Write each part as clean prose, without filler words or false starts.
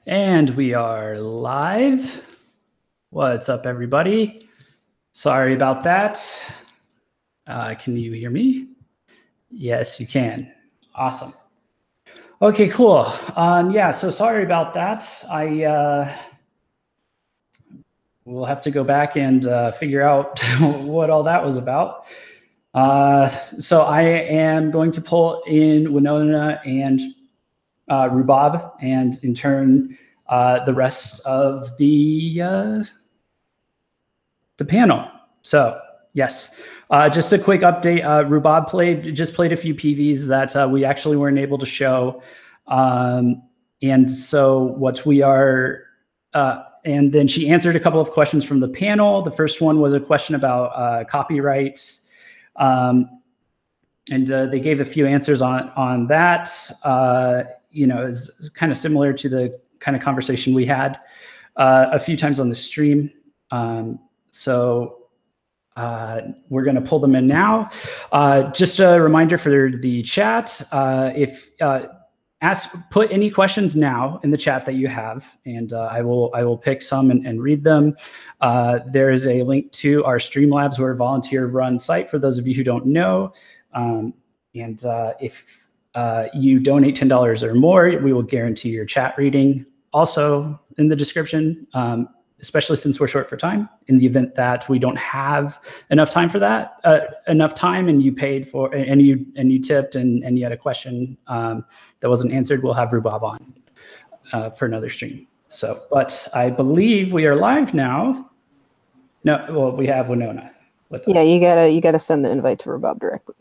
And we are live. What's up, everybody? Sorry about that. Can you hear me? Yes, you can. Awesome. Okay, cool. Yeah, so sorry about that. We'll have to go back and figure out what all that was about. So I am going to pull in Winona and Rubab, and in turn, the rest of the panel. So yes, just a quick update. Rubab just played a few PVs that we actually weren't able to show, and so what we are. And then she answered a couple of questions from the panel. The first one was a question about copyrights. And they gave a few answers on that. Is kind of similar to the kind of conversation we had a few times on the stream. So we're going to pull them in now. Just a reminder for the chat, put any questions now in the chat that you have, and I will pick some and read them. There is a link to our Streamlabs. We're a volunteer-run site for those of you who don't know. If you donate $10 or more, we will guarantee your chat reading. Also in the description, especially since we're short for time, in the event that we don't have enough time for that, and you paid for, and you tipped, and you had a question that wasn't answered, we'll have Rubab on for another stream. So, but I believe we are live now. No, well, we have Winona with us. Yeah, you gotta send the invite to Rubab directly.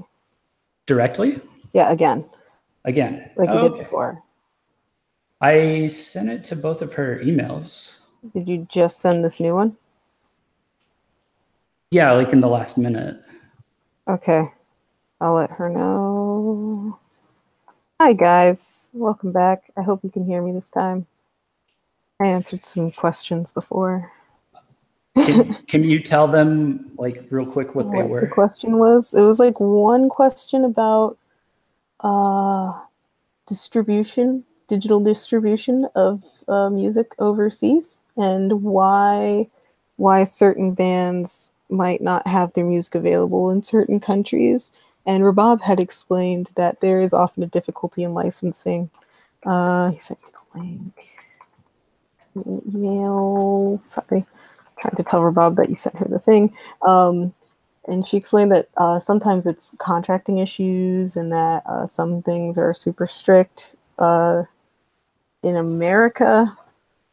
Directly? Yeah, again. Again. Like you did before. I sent it to both of her emails. Did you just send this new one? Yeah, like in the last minute. Okay. I'll let her know. Hi, guys. Welcome back. I hope you can hear me this time. I answered some questions before. Can you tell them, like, real quick what they were? The question was? It was like one question about digital distribution of music overseas, and why certain bands might not have their music available in certain countries. And Rubab had explained that there is often a difficulty in licensing. He sent me the link. Sent me an email. Sorry. Trying to tell Rubab that you sent her the thing. And she explained that sometimes it's contracting issues, and that some things are super strict in America,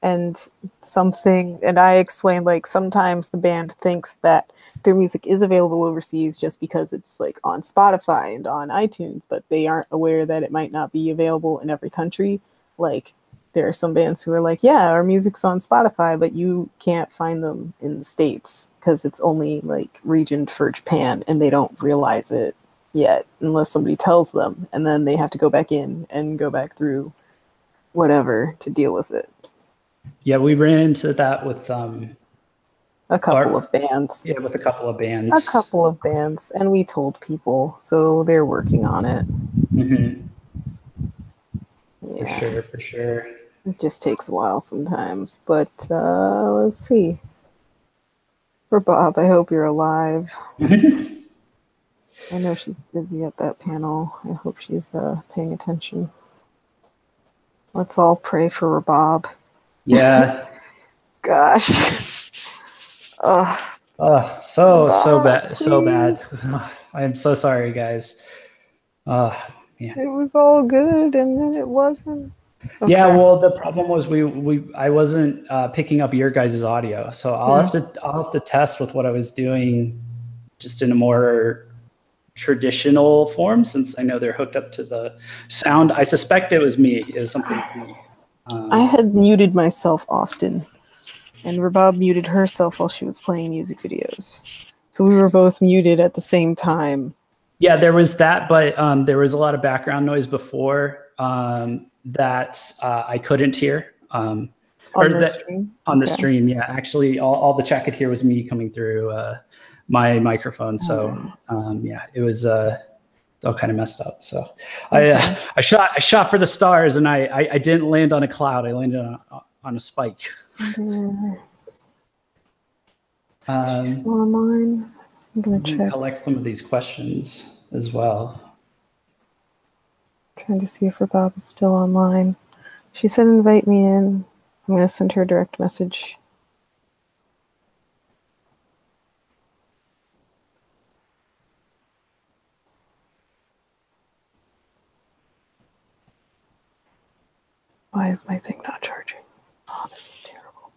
and I explained, like, sometimes the band thinks that their music is available overseas just because it's like on Spotify and on iTunes, but they aren't aware that it might not be available in every country. Like, there are some bands who are like, yeah, our music's on Spotify, but you can't find them in the States because it's only like regioned for Japan, and they don't realize it yet unless somebody tells them, and then they have to go back in and go back through whatever to deal with it. Yeah, we ran into that with a couple of bands. Yeah, with a couple of bands. A couple of bands, and we told people, so they're working on it. Mm-hmm. Yeah. For sure. It just takes a while sometimes, but let's see. Rubab, I hope you're alive. I know she's busy at that panel. I hope she's paying attention. Let's all pray for Rubab. Yeah. Gosh. So bad. So bad. I am so sorry, guys. Yeah. It was all good, and then it wasn't. Okay. Yeah, well, the problem was I wasn't picking up your guys' audio, so I'll have to test with what I was doing, just in a more traditional form, since I know they're hooked up to the sound. I suspect it was me. It was something with me. I had muted myself often, and Rubab muted herself while she was playing music videos, so we were both muted at the same time. Yeah, there was that, but there was a lot of background noise before that I couldn't hear. On the stream, yeah. Actually, all the chat could hear was me coming through my microphone. So yeah, it was the all kind of messed up. So Okay. I shot for the stars, and I didn't land on a cloud. I landed on a spike. She's still online. I'm gonna check. Collect some of these questions as well. Trying to see if Rubab is still online. She said invite me in. I'm gonna send her a direct message. Why is my thing not charging? Oh, this is terrible.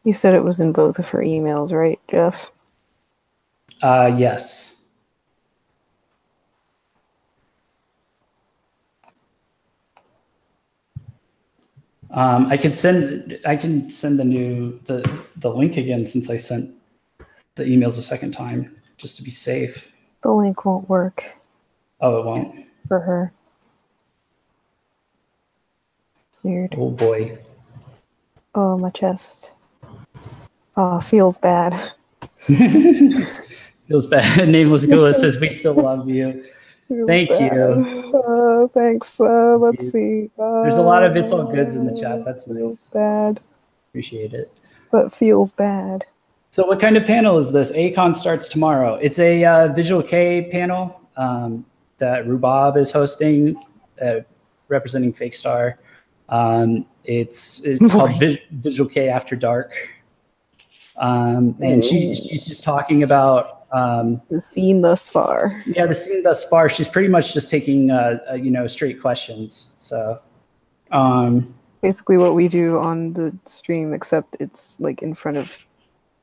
You said it was in both of her emails, right, Jeff? Yes. I can send the link again, since I sent the emails a second time, just to be safe. The link won't work. Oh, it won't? For her. It's weird. Oh boy. Oh, my chest. Oh, feels bad. Feels bad. Nameless Gula says, we still love you. Thank you. Thanks. Let's see. There's a lot of it's all goods in the chat. That's feels nice. Bad. Appreciate it. But feels bad. So what kind of panel is this? ACON starts tomorrow. It's a Visual Kei panel that Rubab is hosting, representing Fake Star. It's called Visual Kei After Dark. And she's just talking about the scene thus far. Yeah, the scene thus far. She's pretty much just taking straight questions. So basically what we do on the stream, except it's like in front of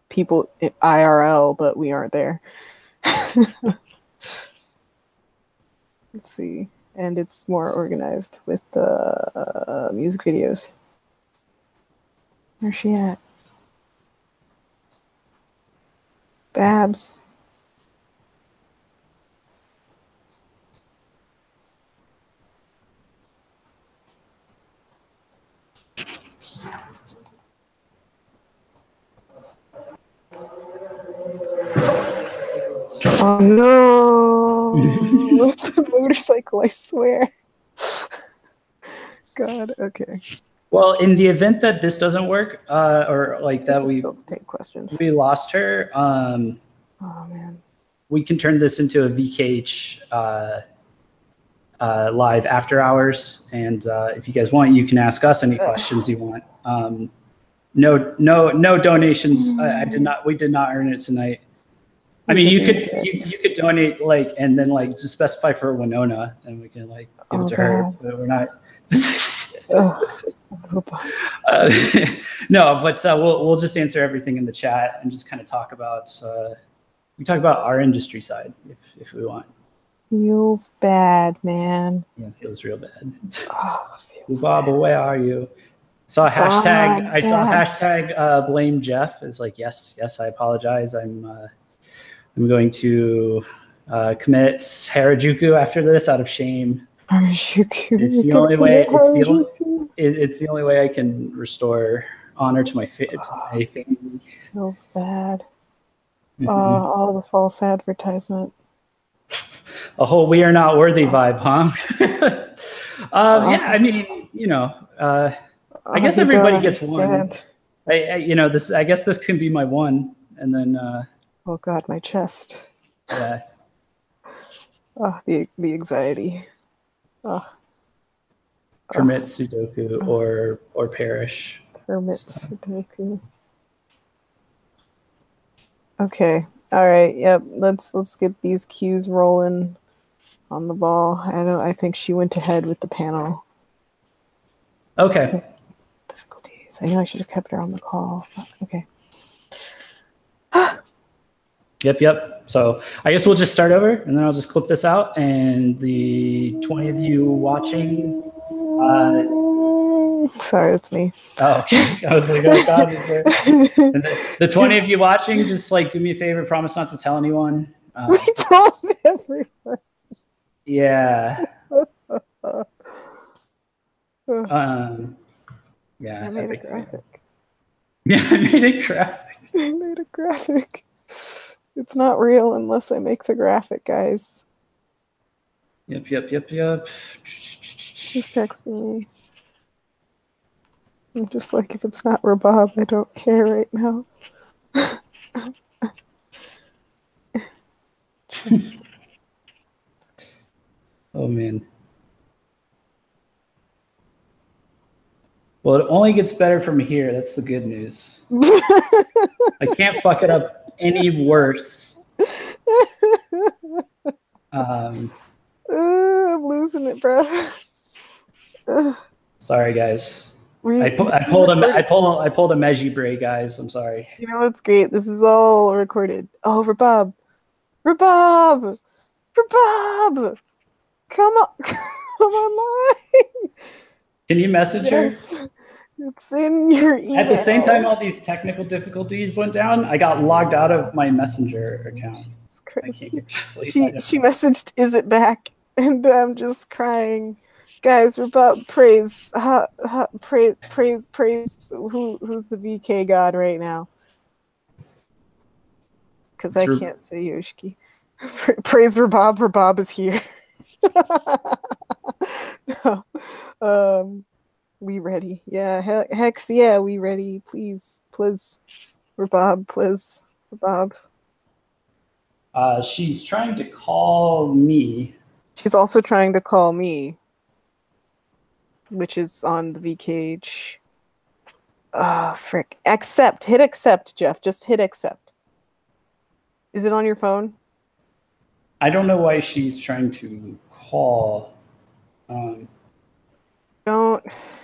people IRL, but we aren't there. Let's see. And it's more organized with the music videos. Where's she at? Babs. Oh no! It's a motorcycle, I swear. God, okay. Well, in the event that this doesn't work, or like that we take questions. We lost her. Oh man. We can turn this into a VKH live after hours, and if you guys want, you can ask us any questions you want. No donations. We did not earn it tonight. I mean, you could donate and then just specify for Winona, and we can give it to her. But we're not. No, but we'll just answer everything in the chat and just kind of talk about our industry side if we want. Feels bad, man. Yeah, it feels real bad. Oh, Bob, where are you? I saw hashtag blame Jeff. It's yes, I apologize. I'm going to commit Harajuku after this out of shame. Harajuku. It's the only way. It's the only way I can restore honor to my family. Feels bad. All the false advertisement. A whole "we are not worthy" vibe, huh? Yeah, I mean, I guess everybody gets one. I guess this can be my one, and then. Oh God, my chest. Yeah. Oh, the anxiety. Oh. Permit Sudoku or perish. Permit Sudoku. Okay. All right. Yep. Let's get these cues rolling on the ball. I think she went ahead with the panel. Okay. Difficulties. I know I should have kept her on the call. Okay. Yep. So I guess we'll just start over, and then I'll just clip this out. And the 20 of you watching. Sorry, that's me. Oh, okay. I was like, oh God, is there? The 20 of you watching, just do me a favor, promise not to tell anyone. We told everyone. Yeah. Yeah. I made a graphic. Yeah, I made a graphic. I made a graphic. It's not real unless I make the graphic, guys. Yep. Just text me. I'm just like, if it's not Rubab, I don't care right now. Oh, man. Well, it only gets better from here. That's the good news. I can't fuck it up any worse. I'm losing it, bro. Sorry, guys. I pulled a Meji Bray, guys. I'm sorry. You know what's great? This is all recorded. Oh, Rubab, come online. Can you message her? Yes, it's in your email. At the same time, all these technical difficulties went down. I got logged out of my Messenger account. Jesus Christ. I can't get she messaged, "Is it back?" And I'm just crying. Guys, Rubab, praise. Who's the VK god right now? Because I can't say Yoshiki. Praise Rubab. Rubab is here. No. We ready? Yeah, Hex. Yeah, we ready. Please, Rubab, please, Rubab. She's trying to call me. She's also trying to call me, which is on the VKH. Frick. Accept. Hit accept, Jeff. Just hit accept. Is it on your phone? I don't know why she's trying to call. Don't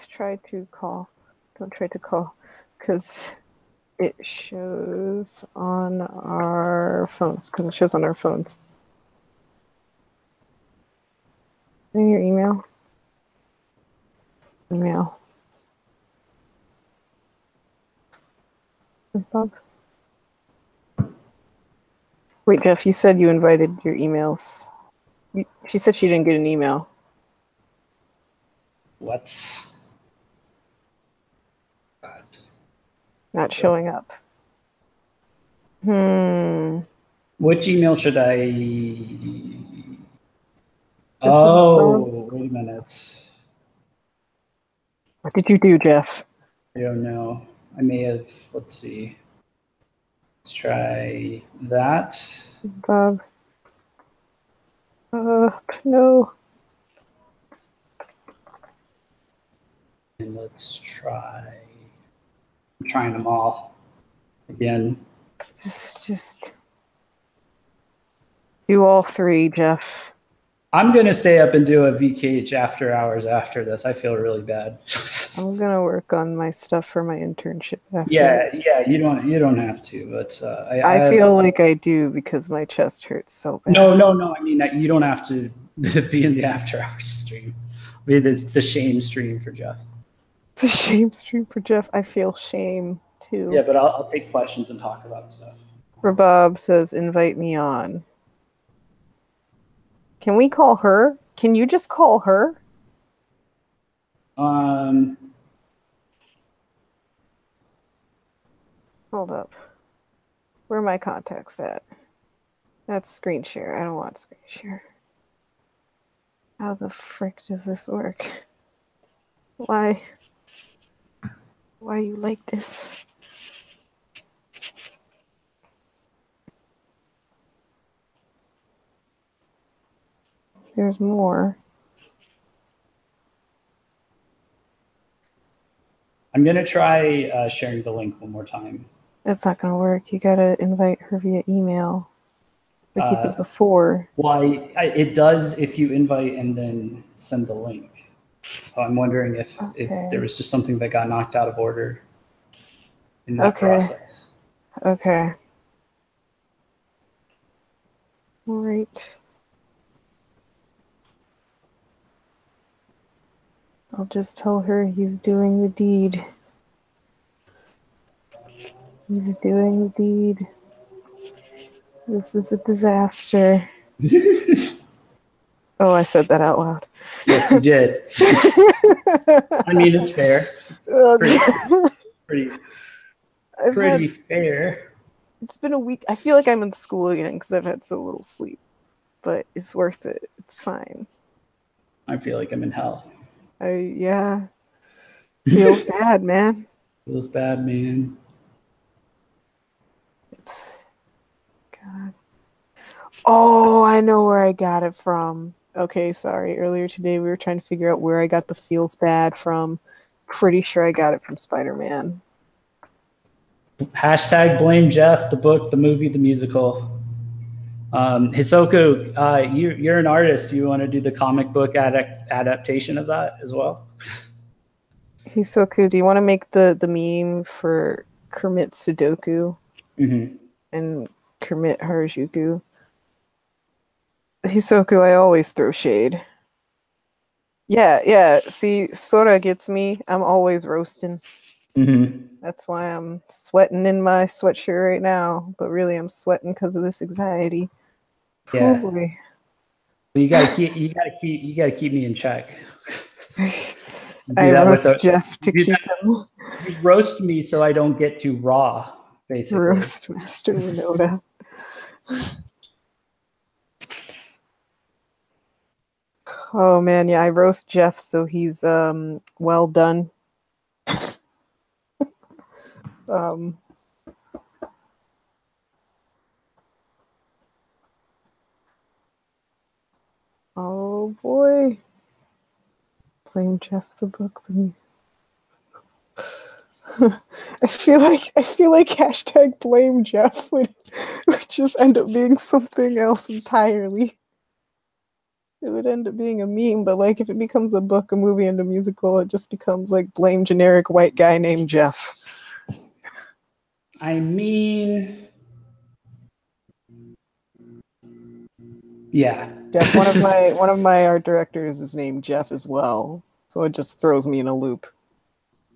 try to call. Don't try to call. Because it shows on our phones. In your email. Is Bob? Wait, Jeff, you said you invited your emails. She said she didn't get an email. What? God. Not showing up. What Gmail should I... Oh, wait a minute. What did you do, Jeff? I don't know. I may have... Let's see. Let's try that. Bob. No. And let's try... I'm trying them all again. Just do all three, Jeff. I'm going to stay up and do a VKH after hours after this. I feel really bad. I'm going to work on my stuff for my internship after this. Yeah, you don't have to, but I feel like I do because my chest hurts so bad. No. I mean, you don't have to be in the after hours stream. Be the shame stream for Jeff. The shame stream for Jeff. I feel shame too. Yeah, but I'll take questions and talk about stuff. Rubab says, invite me on. Can we call her? Can you just call her? Hold up. Where are my contacts at? That's screen share. I don't want screen share. How the frick does this work? Why you like this? There's more. I'm going to try sharing the link one more time. That's not going to work. You got to invite her via email like you did before. Well, it does if you invite and then send the link. So I'm wondering if there was just something that got knocked out of order in that process. Okay. All right. I'll just tell her he's doing the deed. He's doing the deed. This is a disaster. Oh, I said that out loud. Yes, you did. I mean, it's fair. It's pretty. pretty fair. It's been a week. I feel like I'm in school again because I've had so little sleep. But it's worth it. It's fine. I feel like I'm in hell. Yeah. Feels bad, man. Feels bad, man. God. Oh, I know where I got it from. Okay, sorry. Earlier today we were trying to figure out where I got the feels bad from. Pretty sure I got it from Spider-Man. Hashtag blame Jeff, the book, the movie, the musical. Hisoku, you're an artist. Do you want to do the comic book adaptation of that as well? Hisoku, do you want to make the meme for Kermit Sudoku and Kermit Harajuku? Hisoku, I always throw shade. Yeah. See, Sora gets me. I'm always roasting. That's why I'm sweating in my sweatshirt right now. But really, I'm sweating because of this anxiety. Yeah. You gotta keep me in check. I roast Jeff to keep him. You roast me so I don't get too raw, basically. Roast Master Winota. Oh man, yeah, I roast Jeff so he's well done. Oh boy. Blame Jeff the book. I feel like hashtag blame Jeff would just end up being something else entirely. It would end up being a meme, but like if it becomes a book, a movie, and a musical, it just becomes like blame generic white guy named Jeff. I mean, yeah. Jeff, one of my art directors is named Jeff as well, so it just throws me in a loop.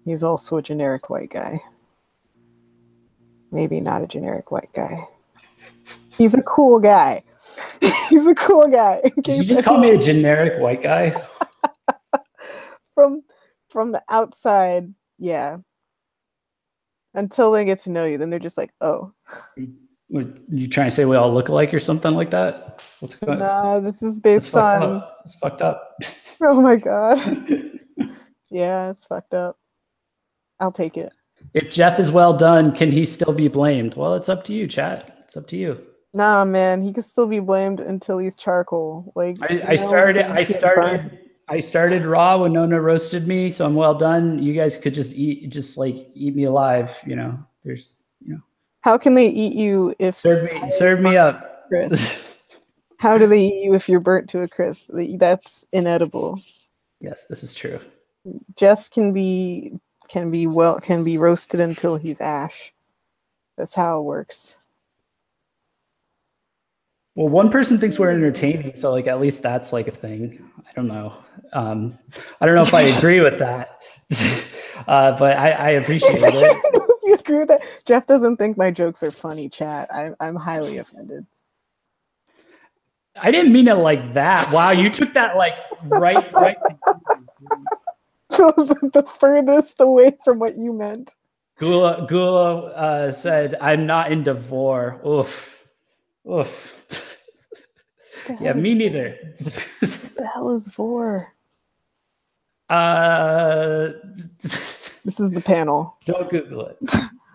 He's also a generic white guy. Maybe not a generic white guy. He's a cool guy. He's a cool guy. Did you just call me a generic white guy? From the outside, yeah. Until they get to know you, then they're just like, oh. You trying to say we all look alike or something like that? What's going on? Nah, this is based on... It's fucked up. Oh my god. Yeah, it's fucked up. I'll take it. If Jeff is well done, can he still be blamed? Well, it's up to you, chat. It's up to you. Nah, man, he can still be blamed until he's charcoal. Like I started raw when Nona roasted me, so I'm well done. You guys could just eat me alive. You know, How can they eat you if serve me up? How do they eat you if you're burnt to a crisp? That's inedible. Yes, this is true. Jeff can be roasted until he's ash. That's how it works. Well, one person thinks we're entertaining, so like at least that's like a thing. I don't know. I don't know if I agree with that, but I appreciate it. You agree with that? Jeff doesn't think my jokes are funny, chat. I'm highly offended. I didn't mean it like that. Wow, you took that like right. The furthest away from what you meant. Gula said, "I'm not into vor." Oof. Yeah, me neither. What the hell is vor? This is the panel. Don't Google it.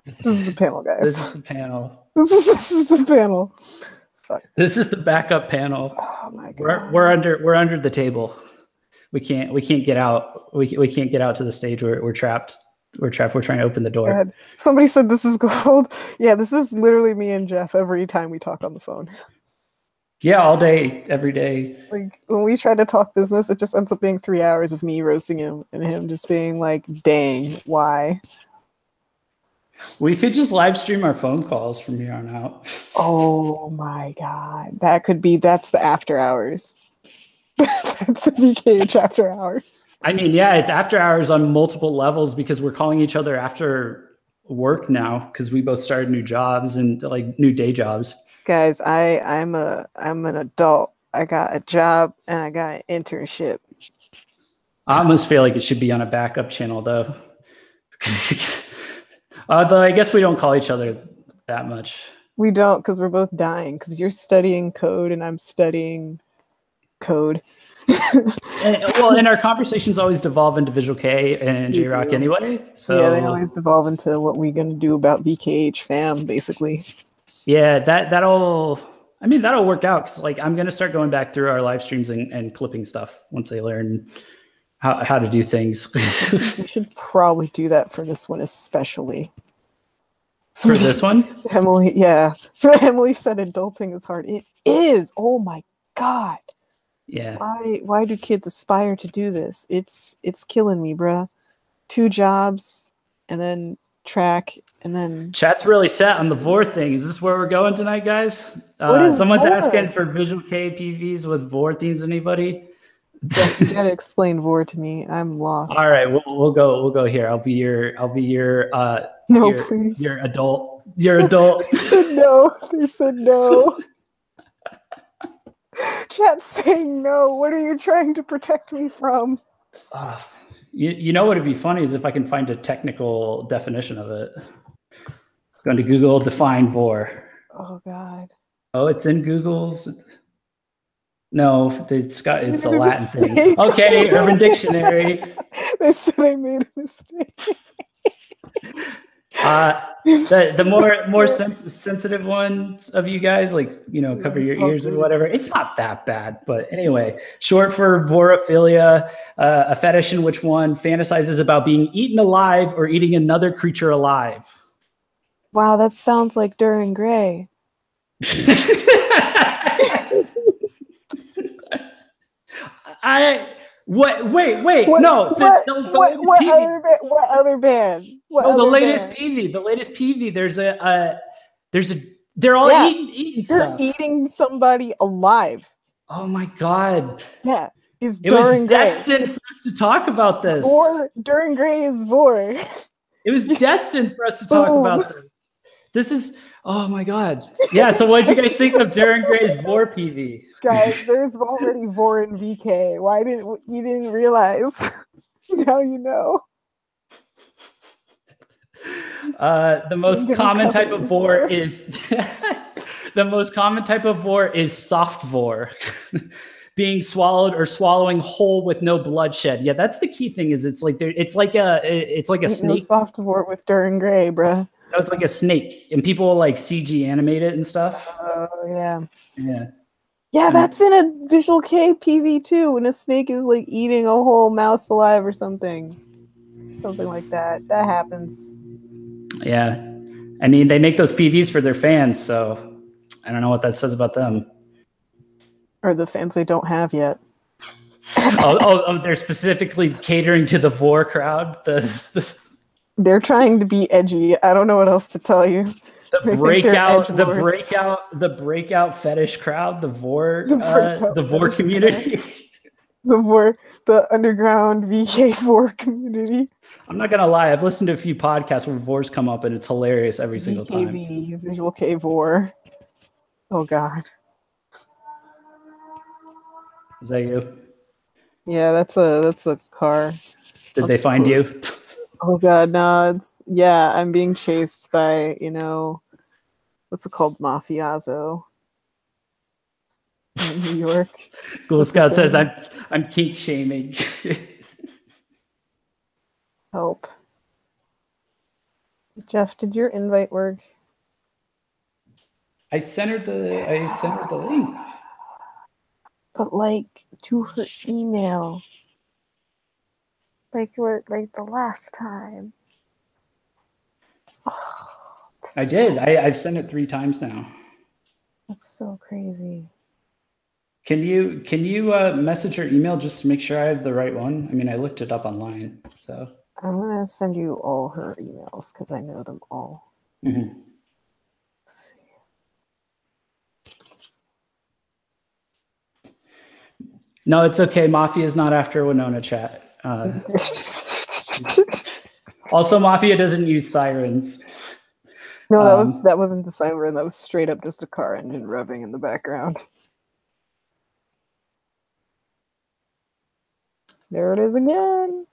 This is the panel, guys. This is the panel. This is the panel. Fuck. This is the backup panel. Oh my god. We're under the table. We can't get out. We can't get out to the stage. We're trapped. We're trying to open the door. God. Somebody said this is gold. Yeah, this is literally me and Jeff every time we talk on the phone. Yeah, all day, every day. Like when we try to talk business, it just ends up being 3 hours of me roasting him and him just being like, "Dang, why?" We could just live stream our phone calls from here on out. Oh my god, that's the after hours. That's the VKH after hours. I mean, yeah, it's after hours on multiple levels because we're calling each other after work now because we both started new jobs and like new day jobs. Guys, I'm an adult. I got a job and I got an internship. I almost feel like it should be on a backup channel though. Though I guess we don't call each other that much. We don't, because we're both dying. Because you're studying code and I'm studying code. And our conversations always devolve into Visual Kei and JRock anyway. So yeah, they always devolve into what we're gonna do about VKH fam, basically. Yeah, that'll work out, because like I'm gonna start going back through our live streams and clipping stuff once I learn how to do things. We should probably do that for this one especially. For this one? Emily, yeah. Emily said adulting is hard. It is. Oh my God. Yeah. Why do kids aspire to do this? It's killing me, bruh. 2 jobs and then track and then chat's really set on the VOR thing. Is this where we're going tonight, guys? Someone's VOR? asking for Visual Kei PVs with VOR themes. Anybody? You gotta explain VOR to me. I'm lost. All right, we'll go here. I'll be your no, please. Your adult. Your adult. They said no. They said no. Chat's saying no. What are you trying to protect me from? You know what would be funny is if I can find a technical definition of it. Going to Google define VOR. Oh God. Oh, it's in Google's. No, it's a Latin thing. Okay, Urban Dictionary. They said I made a mistake. The more sensitive ones of you guys, like, cover your ears or whatever. It's not that bad, but anyway, short for vorophilia, a fetish in which one fantasizes about being eaten alive or eating another creature alive. Wow, that sounds like Duran Gray. Wait. No. What other band? The latest PV. They're all eating stuff. They're eating somebody alive. Oh my God. Yeah. It was destined for us to talk about this. Duran Gray is VOR. It was destined for us to talk about this. This is, oh my God. Yeah, so what did you guys think of Duran Gray's VOR PV? Guys, there's already VOR in VK. Why you didn't realize? Now you know. The most common type of VOR is soft VOR. Being swallowed or swallowing whole with no bloodshed. Yeah, that's the key thing. Is it's like a snake. Soft VOR with Duran Gray, bruh. No, it's like a snake, and people like CG animate it and stuff. Oh yeah. Yeah, that's in a Visual Kei PV too, when a snake is like eating a whole mouse alive or something like that. That happens. Yeah, I mean, they make those PVs for their fans, so I don't know what that says about them. Or the fans they don't have yet. They're specifically catering to the VOR crowd. They're trying to be edgy. I don't know what else to tell you. The breakout fetish crowd, the VOR community. The underground VK VOR community. I'm not gonna lie, I've listened to a few podcasts where VORs come up and it's hilarious every single time. VKV, Visual Kei VOR. Oh God. Is that you? Yeah, that's a car. Did they find you? Oh God, no, I'm being chased by, what's it called? Mafioso in New York. Ghoul Scout says I'm kink shaming. Help. Jeff, did your invite work? I sent her the link. But like to her email. Like the last time. Oh, I did. I've sent it 3 times now. That's so crazy. Can you message her email just to make sure I have the right one? I mean, I looked it up online, so. I'm gonna send you all her emails because I know them all. Mm-hmm. Let's see. No, it's okay. Mafia is not after Winona, chat. Also, Mafia doesn't use sirens. No, that wasn't the siren. That was straight up just a car engine revving in the background. There it is again.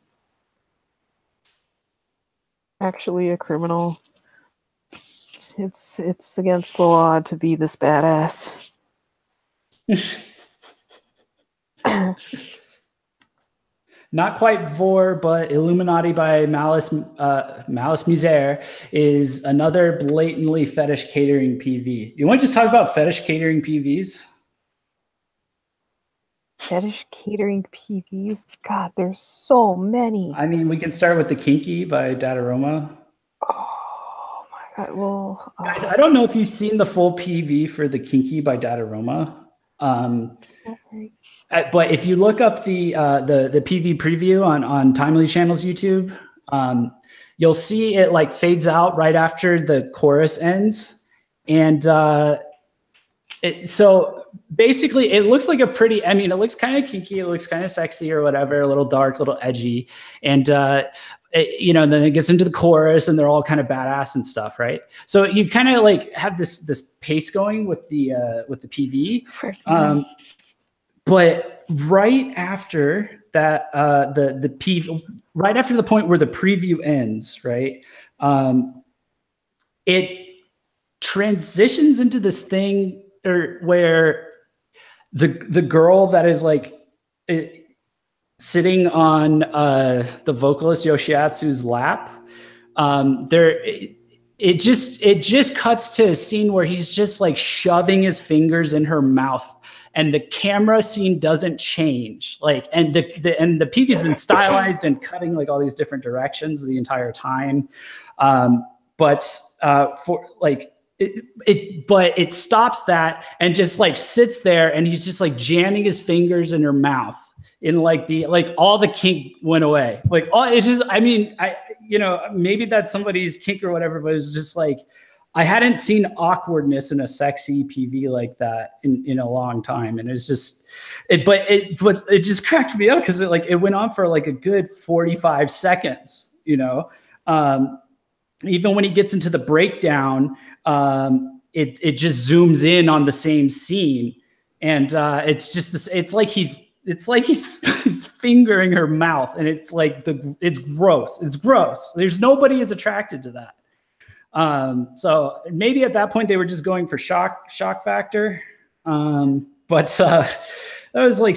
actually a criminal. It's against the law to be this badass. Not quite Vor, but Illuminati by Malice Misere is another blatantly fetish catering PV. You want to just talk about fetish catering PVs? Fetish catering PVs? God, there's so many. I mean, we can start with the Kinky by Dataroma. Oh my God. Well, guys, I don't know if you've seen the full PV for the Kinky by Dataroma. But if you look up the PV preview on Timely Channel's YouTube, you'll see it like fades out right after the chorus ends. And so basically it looks like a pretty, I mean, it looks kind of kinky, it looks kind of sexy or whatever, a little dark, a little edgy. And, you know, then it gets into the chorus and they're all kind of badass and stuff, right? So you kind of like have this pace going with the PV. But right after that, right after the point where the preview ends, right, it transitions into this thing where the girl that is like sitting on the vocalist Yoshiatsu's lap, it just cuts to a scene where he's just like shoving his fingers in her mouth. And the camera scene doesn't change, like, and the PV's been stylized and cutting like all these different directions the entire time, but it stops that and just like sits there, and he's just like jamming his fingers in her mouth, in like all the kink went away, like all it just, I mean, you know, maybe that's somebody's kink or whatever, but it's just like, I hadn't seen awkwardness in a sexy PV like that in a long time. And it's just, but it just cracked me up because it went on for like a good 45 seconds, you know? Even when he gets into the breakdown, it just zooms in on the same scene. And it's just this, it's like he's fingering her mouth, and it's like it's gross. It's gross. There's nobody is attracted to that. So maybe at that point they were just going for shock factor. But that was like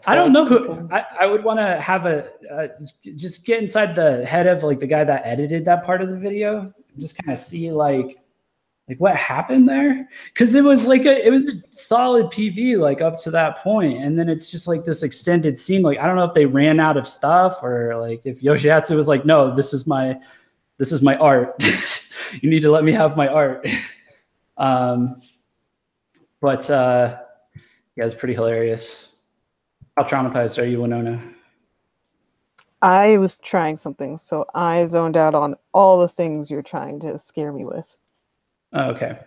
I don't know who I would want to have just get inside the head of like the guy that edited that part of the video, just kind of see like what happened there. Cause it was a solid PV, like up to that point. And then it's just like this extended scene. Like, I don't know if they ran out of stuff, or like if Yoshiatsu was like, no, this is my art. You need to let me have my art. But yeah, it's pretty hilarious. How traumatized are you, Winona? I was trying something, so I zoned out on all the things you're trying to scare me with. Oh, okay.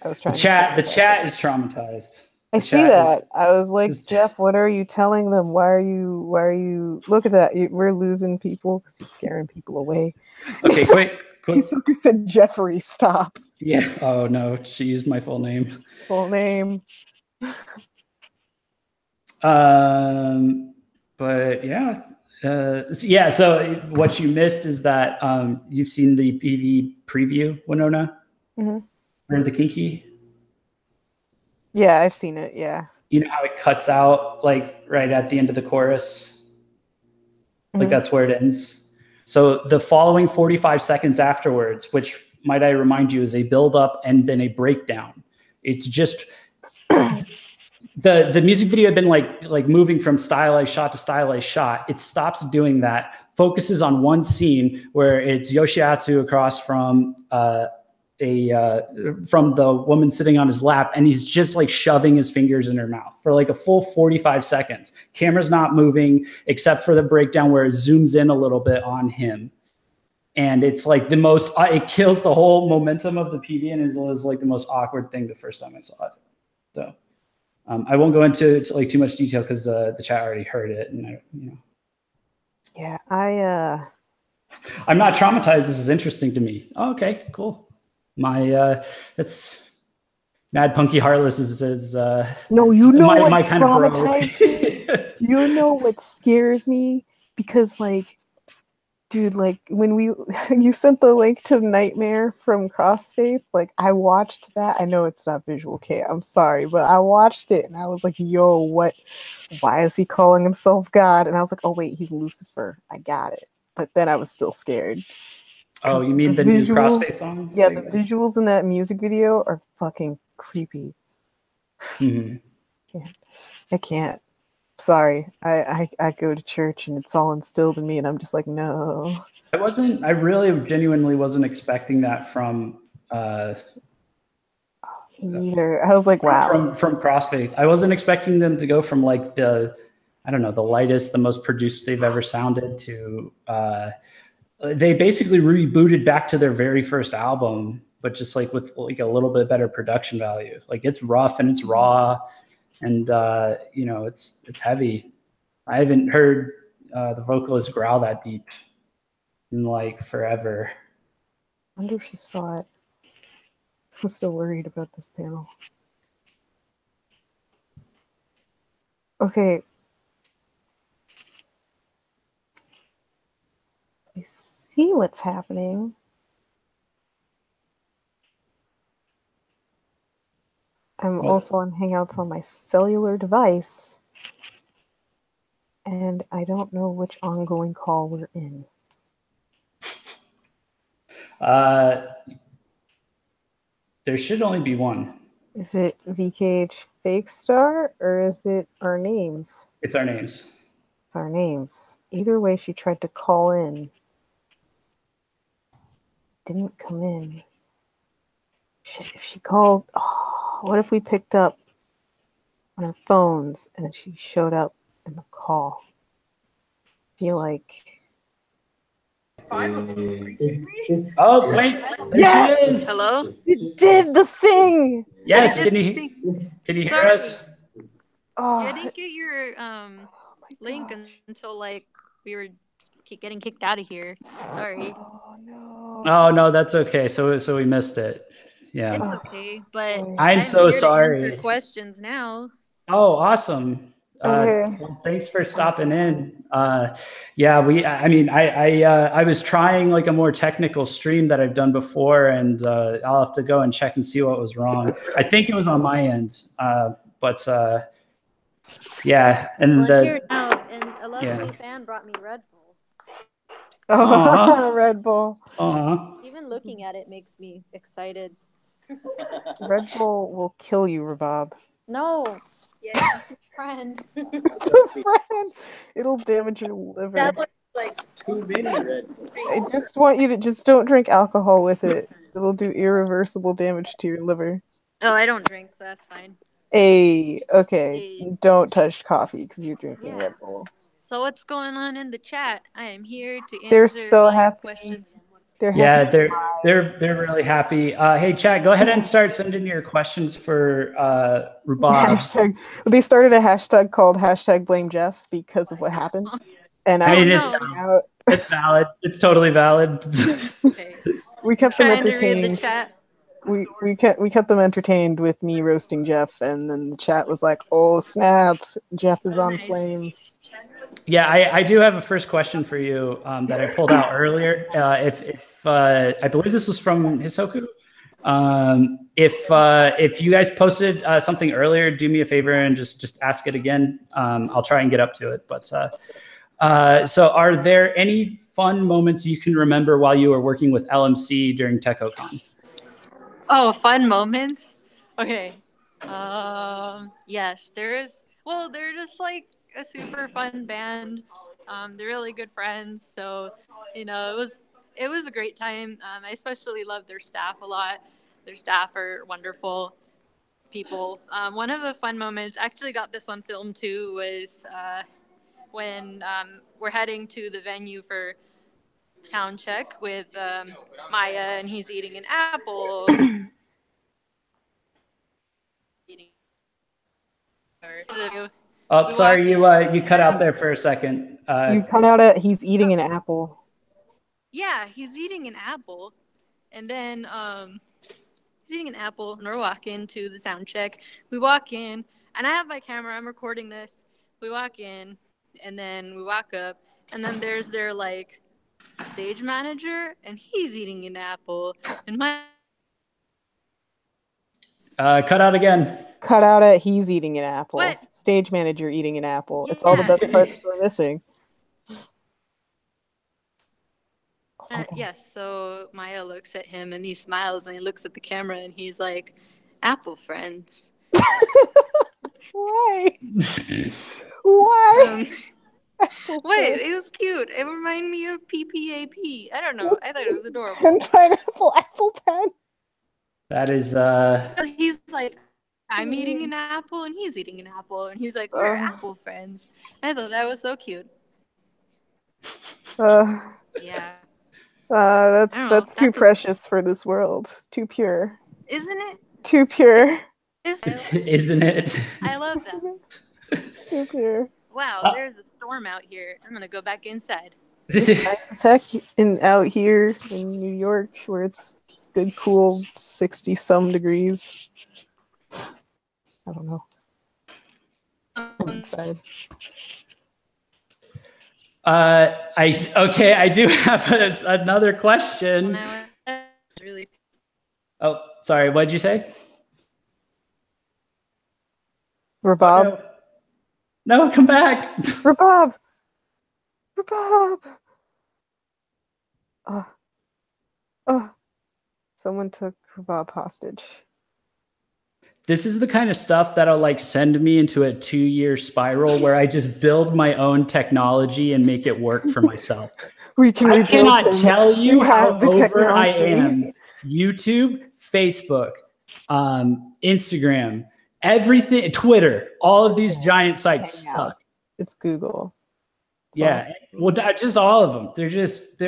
I was trying. The chat is traumatized. I see that. I was like, Jeff, what are you telling them? Why are you? Look at that. We're losing people because you're scaring people away. Okay, quick. He said, Jeffrey, stop. Yeah. Oh no, she used my full name. Full name. But yeah. Yeah. So what you missed is that you've seen the PV preview, Winona. Mm-hmm. Or the Kinky. Yeah, I've seen it. Yeah. You know how it cuts out like right at the end of the chorus? Like that's where it ends. So the following 45 seconds afterwards, which might I remind you is a build up and then a breakdown. It's just the music video had been like moving from stylized shot to stylized shot. It stops doing that, focuses on one scene where it's Yoshiatsu across from from the woman sitting on his lap, and he's just like shoving his fingers in her mouth for like a full 45 seconds. Camera's not moving except for the breakdown where it zooms in a little bit on him. And it's like the most, it kills the whole momentum of the PV, and is like the most awkward thing the first time I saw it. So I won't go into like too much detail because the chat already heard it, and Yeah, I'm not traumatized. This is interesting to me. Oh, okay, cool. That's Mad Punky Heartless is no, you know what my kind of traumatizes me? You know what scares me? because like, dude, like when you sent the link to Nightmare from Crossfaith, like I watched that. I know it's not visual, Kei, I'm sorry, but I watched it and I was like, yo, what? Why is he calling himself God? And I was like, oh wait, he's Lucifer. I got it. But then I was still scared. Oh, you mean the new Crossfaith song? Yeah, the visuals in that music video are fucking creepy. Mm-hmm. I can't. Sorry. I go to church and it's all instilled in me and I'm just like, no. I really genuinely wasn't expecting that from Me neither. I was like, wow. From Crossfaith. I wasn't expecting them to go from like the lightest, the most produced they've ever sounded to they basically rebooted back to their very first album, but just like with like a little bit better production value. Like it's rough and it's raw and it's heavy. I haven't heard the vocalist growl that deep in like forever. I wonder if she saw it. I'm still worried about this panel. Okay. I see what's happening. I'm also on Hangouts on my cellular device. And I don't know which ongoing call we're in. There should only be one. Is it VKH Fake Star or is it our names? It's our names. It's our names. Either way, she tried to call in. Didn't come in. Shit, if she called, what if we picked up on our phones and then she showed up in the call? I feel like. Oh, wait. Yes! She is. Hello? It did the thing! Yes, can you hear us? Oh. I didn't get your link until like we were getting kicked out of here. Sorry. Oh no, that's okay. So we missed it. Yeah. It's okay, but I'm so here sorry. to answer questions now. Oh, awesome. Okay. Well, thanks for stopping in. I was trying like a more technical stream that I've done before, and I'll have to go and check and see what was wrong. I think it was on my end, but yeah. And I'm here now, and a lovely fan brought me Red Bull. Oh, Red Bull. Even looking at it makes me excited. Red Bull will kill you, Rubab. No. Yeah, it's a friend. It's a friend. It'll damage your liver. That looks like too many Red Bull. I just want you to just don't drink alcohol with it. It'll do irreversible damage to your liver. Oh, I don't drink, so that's fine. Okay. Hey. Don't touch coffee because you're drinking Red Bull. So what's going on in the chat? I am here to answer They're so happy. Questions. They're happy. They're really happy. Hey, chat, go ahead and start sending your questions for Rubab. They started a hashtag called #BlameJeff because of what happened. And it's valid. It's totally valid. Okay. We kept them entertained. To read the chat. We kept them entertained with me roasting Jeff, and then the chat was like, "Oh snap, Jeff is on flames." Yeah, I do have a first question for you that I pulled out earlier. If I believe this was from Hisoku. If you guys posted something earlier, do me a favor and just ask it again. I'll try and get up to it. But so, are there any fun moments you can remember while you were working with LMC during TechoCon? Oh, fun moments? Okay. Yes, there is. Well, they're just like a super fun band. They're really good friends. So, it was a great time. I especially love their staff a lot. Their staff are wonderful people. One of the fun moments, actually got this on film too, was when we're heading to the venue for sound check with Maya, and he's eating an apple. Oh, sorry, you cut out there for a second. You cut out at he's eating an apple. Yeah, he's eating an apple, and then he's eating an apple, and we're walking to the sound check. We walk in, and I have my camera. I'm recording this. We walk in, and then we walk up, And then there's their like stage manager, and he's eating an apple. And my cut out again. Cut out at he's eating an apple. What? Stage manager eating an apple. Yeah. It's all the best parts we're missing. Yes, so Maya looks at him and he smiles and he looks at the camera and he's like, "Apple friends." Why? Why? Wait, it was cute. It reminded me of PPAP. I don't know. I thought it was adorable. Pen, pineapple, apple pen. That is He's like, I'm eating an apple and he's eating an apple. And he's like, we're apple friends. I thought that was so cute. Yeah. That's too precious for this world. Too pure. Isn't it? Too pure. Isn't it? I love that. Too pure. Wow, there's a storm out here. I'm going to go back inside. It's nice as heck out here in New York where it's good, cool 60-some degrees. I don't know. Inside. I do have another question. Really. Oh, sorry. What did you say? Rubab. No, come back. Rubab. Someone took Rubab hostage. This is the kind of stuff that'll like send me into a 2-year spiral where I just build my own technology and make it work for myself. I cannot tell you how over I am. YouTube, Facebook, Instagram, everything, Twitter, all of these giant sites suck. It's Google. Yeah, well, just all of them. They're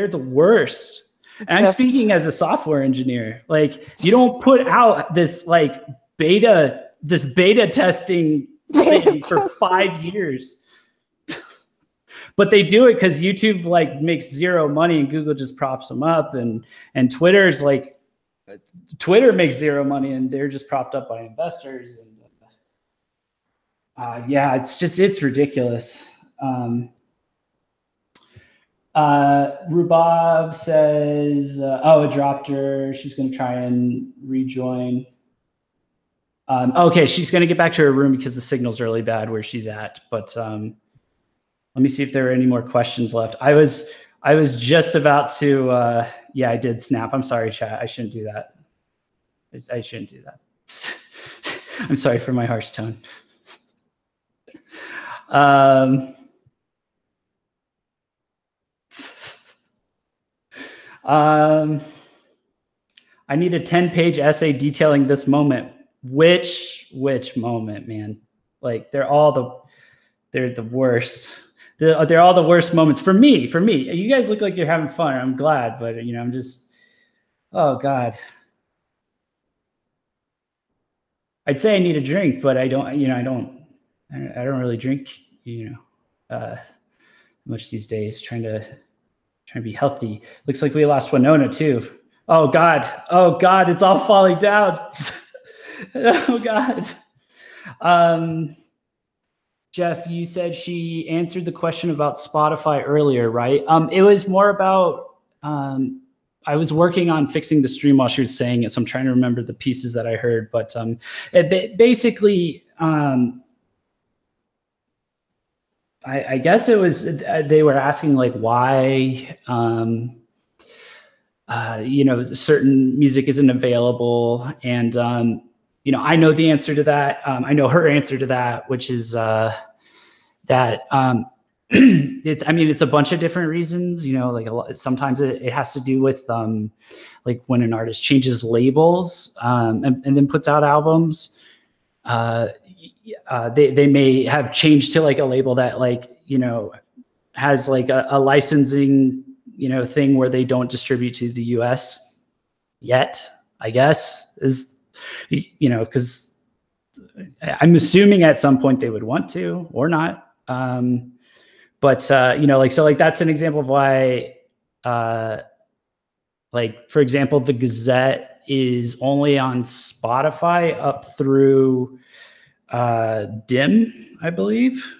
the worst. And I'm speaking as a software engineer. Like, you don't put out this like beta testing thing for 5 years. But they do it because YouTube like makes zero money and Google just props them up, and Twitter's like Twitter makes zero money and they're just propped up by investors. And yeah, it's ridiculous. Rubab says, it dropped her. She's going to try and rejoin. Okay, she's going to get back to her room because the signal's really bad where she's at. But let me see if there are any more questions left. I was just about to, yeah, I did snap. I'm sorry, chat. I shouldn't do that. I shouldn't do that. I'm sorry for my harsh tone. I need a 10-page essay detailing this moment. Which moment, man? Like they're the worst. They're all the worst moments for me. You guys look like you're having fun. I'm glad, but I'm just, oh God. I'd say I need a drink, but I don't. I don't really drink. Much these days. Trying to be healthy. Looks like we lost Winona too. Oh God. It's all falling down. Oh God. Jeff, you said she answered the question about Spotify earlier, right? It was more about, I was working on fixing the stream while she was saying it, so I'm trying to remember the pieces that I heard. But basically, I guess it was, they were asking like why, certain music isn't available. And, I know the answer to that. I know her answer to that, which is that it's a bunch of different reasons, like sometimes it has to do with like when an artist changes labels and then puts out albums. They may have changed to like a label that like, has like a licensing, thing where they don't distribute to the US yet, I guess, is, because I'm assuming at some point they would want to or not. But that's an example of why, like, for example, the Gazette is only on Spotify up through DIM, I believe.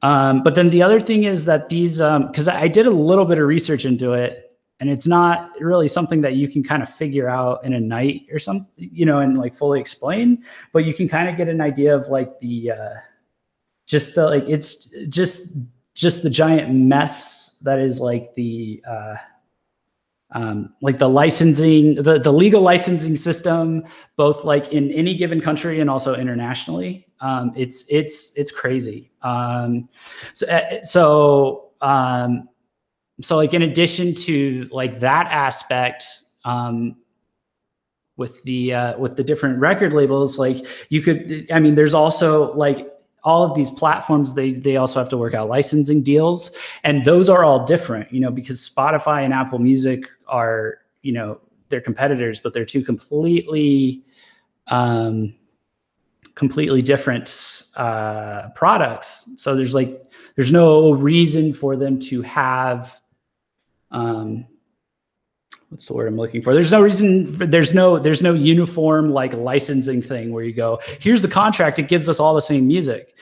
But then the other thing is that these, because I did a little bit of research into it, and it's not really something that you can kind of figure out in a night or something, and like fully explain, but you can kind of get an idea of like it's just the giant mess that is like the licensing, the legal licensing system, both like in any given country and also internationally. It's crazy. So like in addition to like that aspect, with the different record labels, like there's also like all of these platforms, they also have to work out licensing deals, and those are all different, because Spotify and Apple Music are, they're competitors, but they're two completely different products. So there's no reason for them to have what's the word I'm looking for? There's no reason. There's no uniform like licensing thing where you go, here's the contract. It gives us all the same music,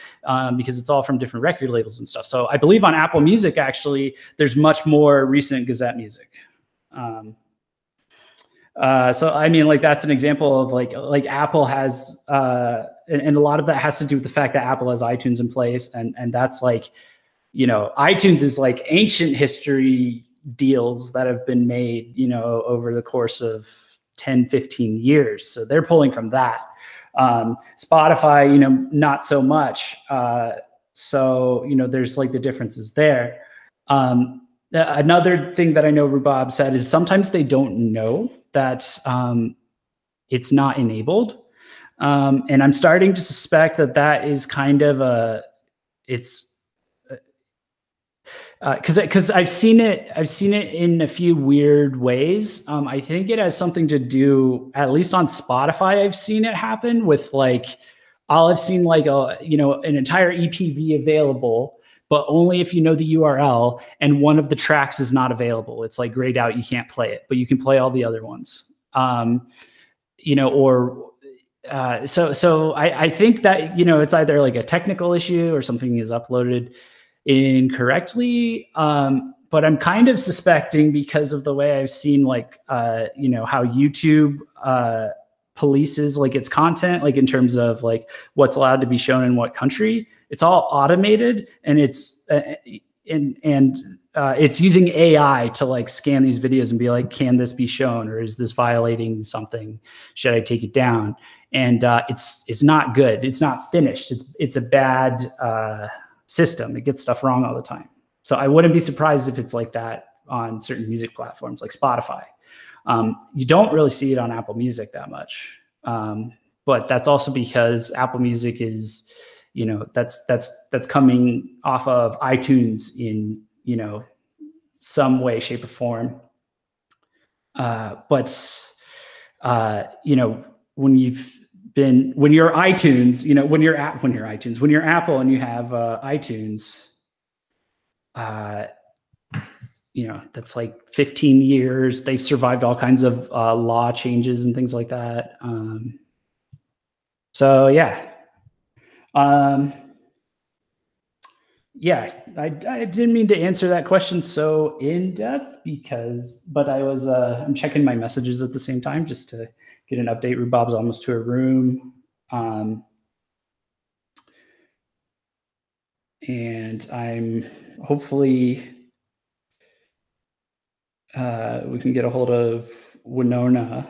because it's all from different record labels and stuff. So I believe on Apple Music, actually, there's much more recent Gazette music. So I mean, like that's an example of like Apple has, and a lot of that has to do with the fact that Apple has iTunes in place, and that's like, iTunes is like ancient history deals that have been made, over the course of 10, 15 years. So they're pulling from that. Spotify, not so much. So, there's like the differences there. Another thing that I know Rubab said is sometimes they don't know that it's not enabled. And I'm starting to suspect that is kind of because I've seen it in a few weird ways. I think it has something to do, at least on Spotify, I've seen it happen with like, I've seen like an entire EPV available, but only if you know the URL and one of the tracks is not available. It's like grayed out, you can't play it, but you can play all the other ones. So I think that, it's either like a technical issue or something is uploaded incorrectly. But I'm kind of suspecting, because of the way I've seen like, how YouTube polices like its content, like in terms of like what's allowed to be shown in what country, it's all automated, and it's using AI to like scan these videos and be like, can this be shown, or is this violating something? Should I take it down? And it's not good. It's not finished. It's a bad system. It gets stuff wrong all the time. So I wouldn't be surprised if it's like that on certain music platforms like Spotify. You don't really see it on Apple Music that much. But that's also because Apple Music is, that's coming off of iTunes in, some way, shape, or form. But when you're iTunes, when you're Apple and you have iTunes, that's like 15 years. They've survived all kinds of law changes and things like that. So yeah. Yeah, I didn't mean to answer that question so in depth but I'm checking my messages at the same time just to get an update. Rubab's almost to her room. And I'm hopefully we can get a hold of Winona.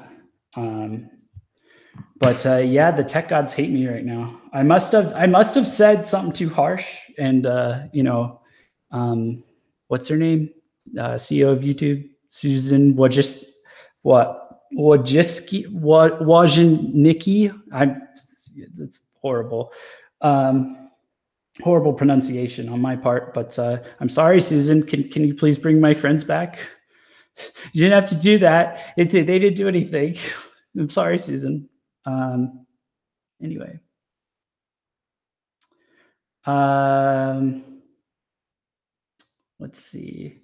But yeah, the tech gods hate me right now. I must have said something too harsh, and what's her name? CEO of YouTube, Susan Wojcicki. It's horrible. Horrible pronunciation on my part, but I'm sorry, Susan. Can you please bring my friends back? You didn't have to do that. They didn't do anything. I'm sorry, Susan. Anyway. Let's see.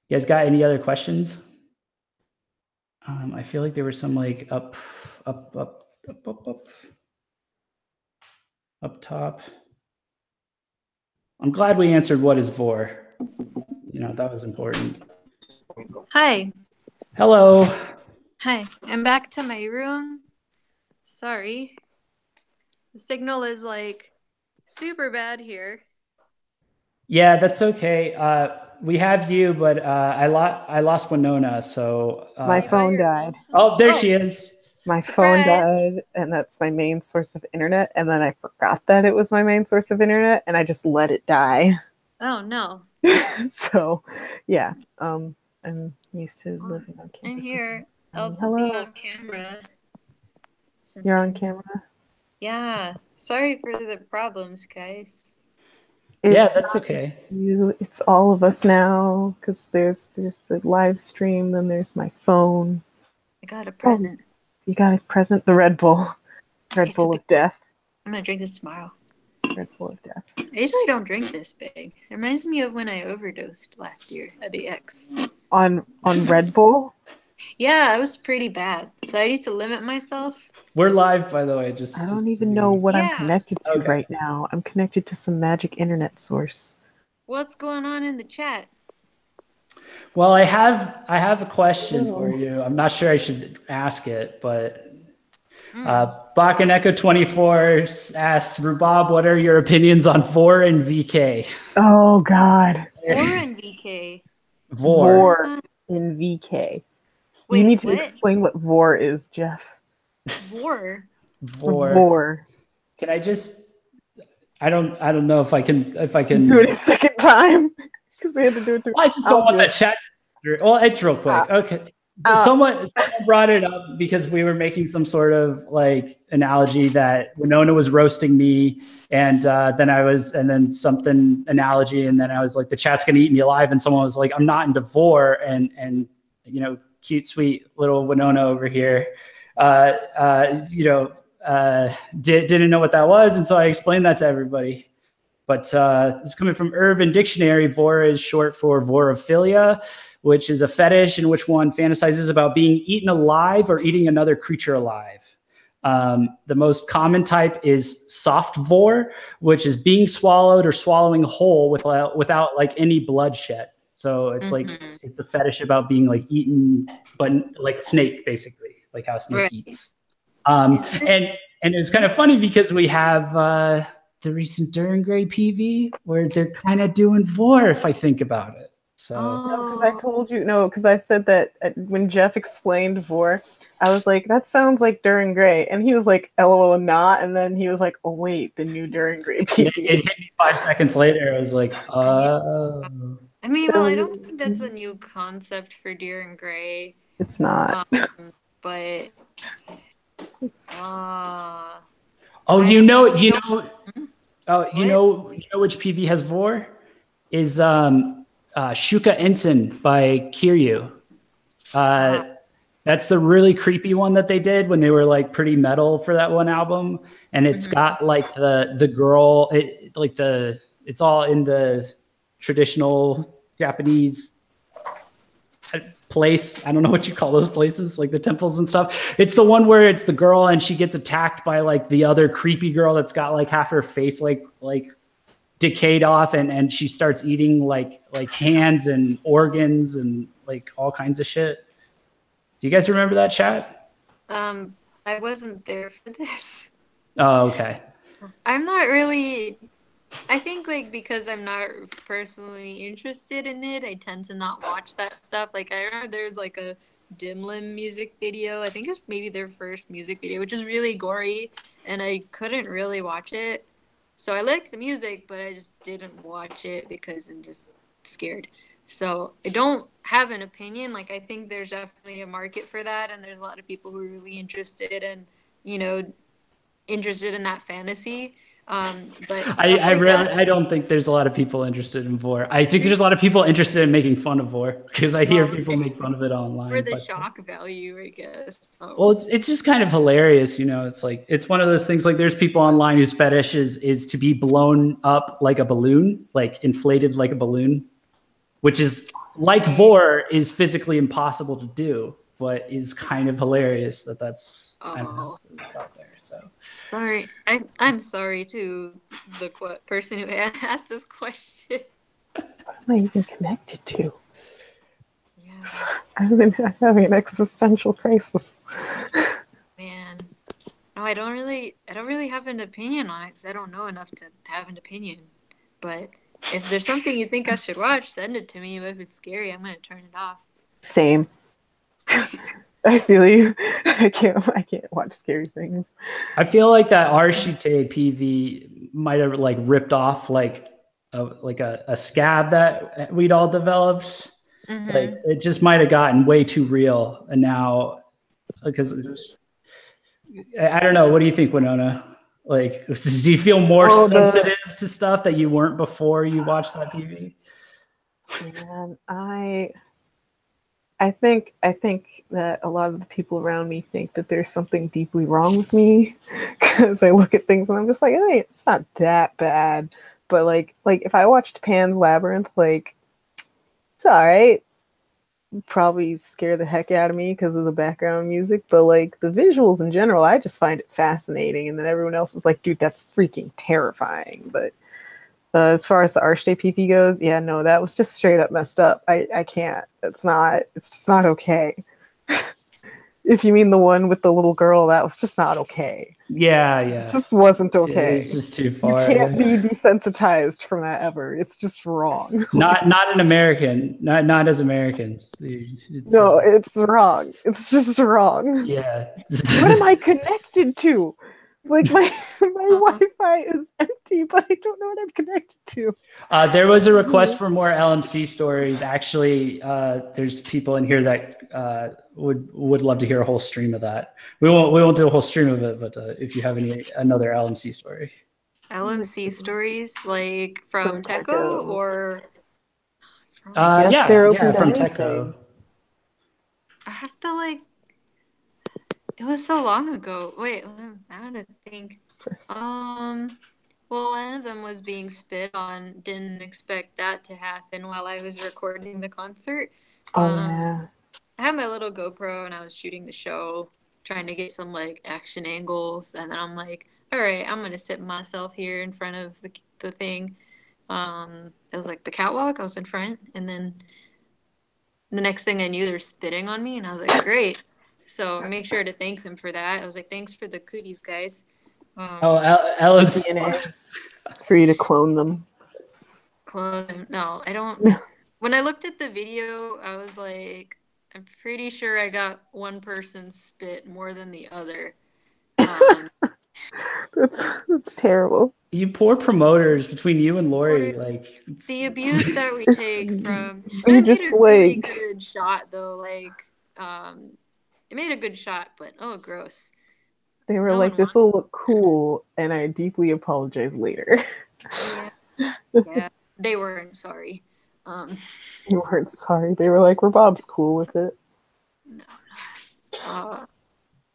You guys got any other questions? I feel like there was some like up top. I'm glad we answered what is vor. You know, that was important. Hi. Hello. Hi. I'm back to my room. Sorry. The signal is like super bad here. Yeah, that's okay. We have you, but I lost Winona, so My phone died. Oh, there she is. My Surprise. phone died, and that's my main source of internet. And then I forgot that it was my main source of internet, and I just let it die. Oh no. So, yeah, I'm used to living on campus. I'm here. I'll be Hello. on camera. You're on camera? Yeah. Sorry for the problems, guys. Yeah, that's okay. It's all of us now, because there's the live stream, then there's my phone. I got a present. You got a present? The Red Bull. Red Bull of Death. I'm gonna drink this tomorrow. Red Bull of Death. I usually don't drink this big. It reminds me of when I overdosed last year at the X. On Red Bull? Yeah, it was pretty bad. So I need to limit myself. We're live, by the way. I don't even know what I'm connected to Okay. right now. I'm connected to some magic internet source. What's going on in the chat? Well, I have a question for you. I'm not sure I should ask it, but Bakaneko24 asks, Rubab, what are your opinions on vor and VK? Oh God. Vor and VK. Vor in VK. Wait, you need to what? explain what vor is, Jeff. Vor. Vor. Can I just? I don't know if I can do it a second time because we had to do it. I just don't want that chat. Well, it's real quick. Okay. Someone brought it up because we were making some sort of like analogy that Winona was roasting me, and then something analogy, and then I was like, the chat's gonna eat me alive, and someone was like, I'm not into vor, and you know, cute, sweet little Winona over here, didn't know what that was, and so I explained that to everybody. But this is coming from Urban Dictionary. Vor is short for vorophilia, which is a fetish in which one fantasizes about being eaten alive or eating another creature alive. The most common type is soft vor, which is being swallowed or swallowing whole without like any bloodshed. So it's like it's a fetish about being like eaten, but like snake, basically, like how a snake eats. And it's kind of funny because we have the recent Duran Gray PV where they're kind of doing vor, if I think about it. So because I told you because I said that when Jeff explained vor, I was like, that sounds like Duran Gray, and he was like, LOL, not, and then he was like, oh wait, the new Duran Gray PV. It hit me 5 seconds later. I was like, I mean, well, I don't think that's a new concept for Duran Gray. It's not. But you know which PV has vor is Shuka Ensign by Kiryu. That's the really creepy one that they did when they were like pretty metal for that one album, and it's got like the girl, it's all in the traditional Japanese place. I don't know what you call those places, like the temples and stuff. It's the one where it's the girl and she gets attacked by like the other creepy girl that's got like half her face like decayed off, and she starts eating like hands and organs and like all kinds of shit. Do you guys remember that, chat? I wasn't there for this. Oh, okay. I'm not really. I think like because I'm not personally interested in it, I tend to not watch that stuff. Like I remember there's like a Dim Lim music video. I think it's maybe their first music video, which is really gory, and I couldn't really watch it. So I like the music, but I just didn't watch it because I'm just scared. So I don't have an opinion. Like I think there's definitely a market for that, and there's a lot of people who are really interested and interested in that fantasy. But I don't think there's a lot of people interested in vor. I think there's a lot of people interested in making fun of vor because I hear people make fun of it online. For the shock value, I guess. So. Well, it's just kind of hilarious, It's like it's one of those things. Like there's people online whose fetish is to be blown up like a balloon, like inflated like a balloon, which is like vor is physically impossible to do. but is kind of hilarious that's I don't know, Oh, it's out there. So sorry. I'm sorry to the person who asked this question. What am I even connected to? Yeah, I'm having an existential crisis. man. No, I don't really have an opinion on it because I don't know enough to have an opinion. But if there's something you think I should watch, send it to me. But if it's scary, I'm gonna turn it off. Same. I feel you. I can't watch scary things. I feel like that Arshite PV might have like ripped off like a scab that we'd all developed. Mm-hmm. Like it just might have gotten way too real, and now because I don't know. What do you think, Winona? Like, do you feel more sensitive to stuff that you weren't before you watched that PV? Man, I think that a lot of the people around me think that there's something deeply wrong with me because I look at things and I'm just like, hey, it's not that bad. But like if I watched Pan's Labyrinth, like it's all right. Probably scare the heck out of me because of the background music, but like the visuals in general, I just find it fascinating. And then everyone else is like, dude, that's freaking terrifying. But as far as the Archday PP goes, yeah, no, that was just straight up messed up. I can't. It's just not okay. If you mean the one with the little girl, that was just not okay. Yeah. It just wasn't okay. It's just too far. You can't be desensitized from that ever. It's just wrong. Not an American. Not as Americans. It's wrong. It's just wrong. Yeah. What am I connected to? Like my Wi-Fi is empty, but I don't know what I'm connected to. There was a request for more LMC stories. Actually, there's people in here that would love to hear a whole stream of that. We won't do a whole stream of it, but if you have another LMC story. LMC stories like from Techo or from from Techo. I have to it was so long ago. Wait, I want to think. Well, one of them was being spit on. Didn't expect that to happen while I was recording the concert. Yeah. I had my little GoPro and I was shooting the show, trying to get some action angles, and then I'm like, all right, I'm gonna sit myself here in front of the thing. It was the catwalk. I was in front, and then the next thing I knew, they're spitting on me, and I was like, great. So make sure to thank them for that. I was like, thanks for the cooties, guys. LMC for you to clone them. Clone them? No, I don't. When I looked at the video, I was like, I'm pretty sure I got one person spit more than the other. That's terrible. You poor promoters between you and Lori, the abuse that we take from. You just made a really good shot though, it made a good shot, but oh, gross. They were like, this will look cool, and I deeply apologize later. Yeah, they weren't sorry. They weren't sorry. They were like, Rubab's cool with it. No.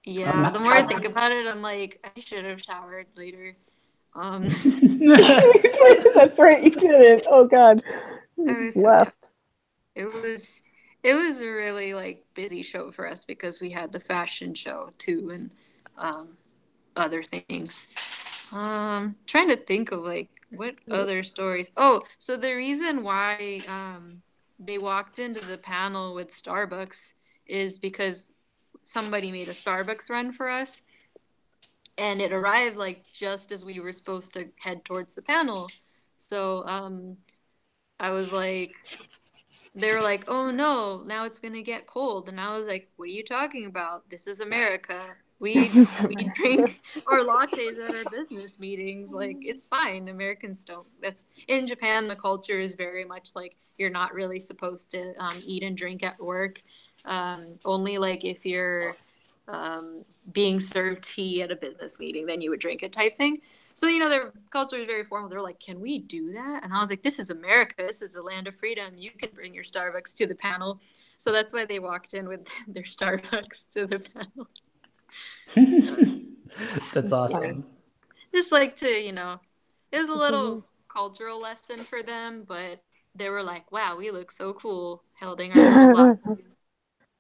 Yeah, the more I think about it, I'm like, I should have showered later. That's right, you didn't. Oh God, you just left. It was a really busy show for us because we had the fashion show too and other things. Trying to think of what other stories. Oh, so the reason why they walked into the panel with Starbucks is because somebody made a Starbucks run for us. And it arrived just as we were supposed to head towards the panel. So I was like, they were like, oh no, now it's going to get cold. And I was like, what are you talking about? This is America. We drink our lattes at our business meetings. It's fine. Americans don't. That's in Japan. The culture is very much you're not really supposed to eat and drink at work. Only if you're being served tea at a business meeting, then you would drink it type thing. So, their culture is very formal. They're like, can we do that? And I was like, this is America. This is a land of freedom. You can bring your Starbucks to the panel. So that's why they walked in with their Starbucks to the panel. That's awesome. Just to, it was a little cultural lesson for them, but they were like, wow, we look so cool holding our little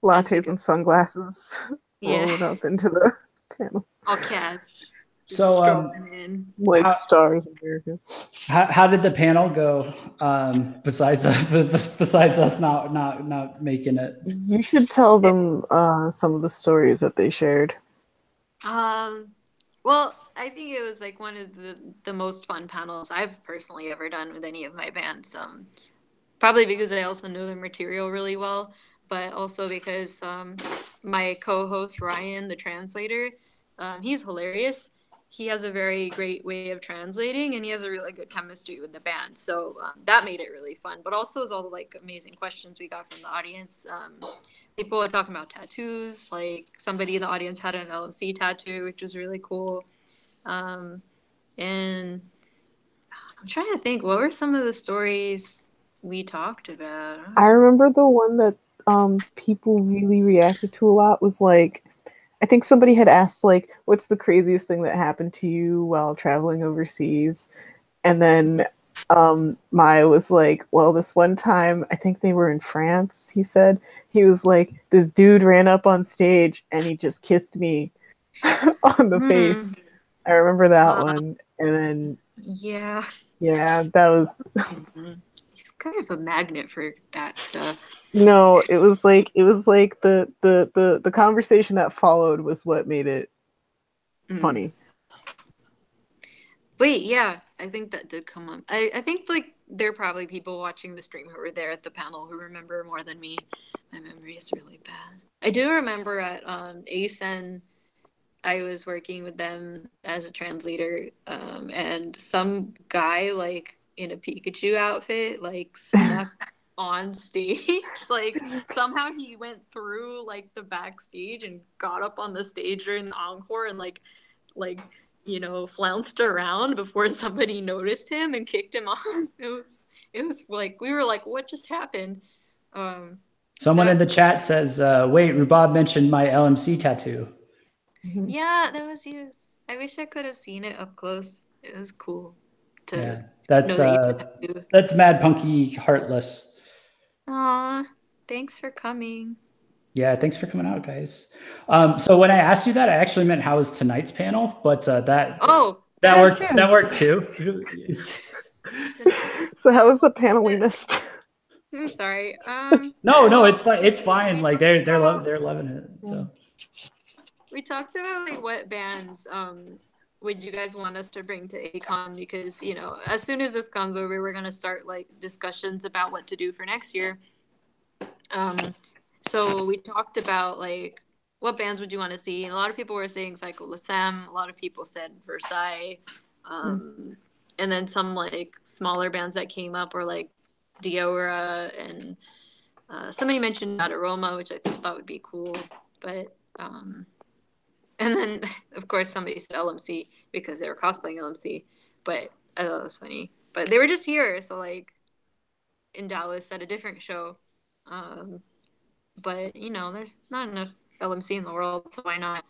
Lattes and sunglasses rolling up into the panel. All cats. So, strolling in. Like stars America. How did the panel go? Besides us not making it. You should tell them some of the stories that they shared. Well, I think it was like one of the most fun panels I've personally ever done with any of my bands. Probably because I also know their material really well, but also because my co-host Ryan, the translator, he's hilarious. He has a very great way of translating, and he has a really good chemistry with the band. So that made it really fun. But also, as all the like amazing questions we got from the audience. People were talking about tattoos. Like somebody in the audience had an LMC tattoo, which was really cool. And I'm trying to think, what were some of the stories we talked about? I remember the one that people really reacted to a lot was like, I think somebody had asked like, what's the craziest thing that happened to you while traveling overseas? And then Maya was like, well, this one time, I think they were in France, he said. He was like, this dude ran up on stage and he just kissed me on the face. I remember that one. And then yeah, that was he's kind of a magnet for that stuff. No, it was like the conversation that followed was what made it funny. Wait, yeah, I think that did come up. I think like there are probably people watching the stream who were there at the panel who remember more than me. My memory is really bad. I do remember at ASEN, I was working with them as a translator, and some guy like in a Pikachu outfit like snuck on stage. Like somehow he went through like the backstage and got up on the stage during the encore and like you know, flounced around before somebody noticed him and kicked him off. It was like we were like, what just happened? Someone in the chat says, wait, Rubab mentioned my LMC tattoo. Yeah, that was used. I wish I could have seen it up close. It was cool. That's Mad Punky Heartless. Aw, thanks for coming. Yeah, thanks for coming out, guys. So when I asked you that, I actually meant how was tonight's panel, but that worked. Yeah. That worked too. So how was the panel we missed? I'm sorry. No, it's fine. It's fine. Like they're loving it. So we talked about like what bands would you guys want us to bring to ACON, because you know as soon as this comes over, we're gonna start like discussions about what to do for next year. So we talked about like what bands would you want to see, and a lot of people were saying Cycle Lasem. A lot of people said Versailles, and then some like smaller bands that came up were like Diora, and somebody mentioned Bad Aroma, which I thought would be cool. But and then of course somebody said LMC because they were cosplaying LMC. But I thought it was funny. But they were just here, so like in Dallas at a different show. But you know, there's not enough LMC in the world, so why not?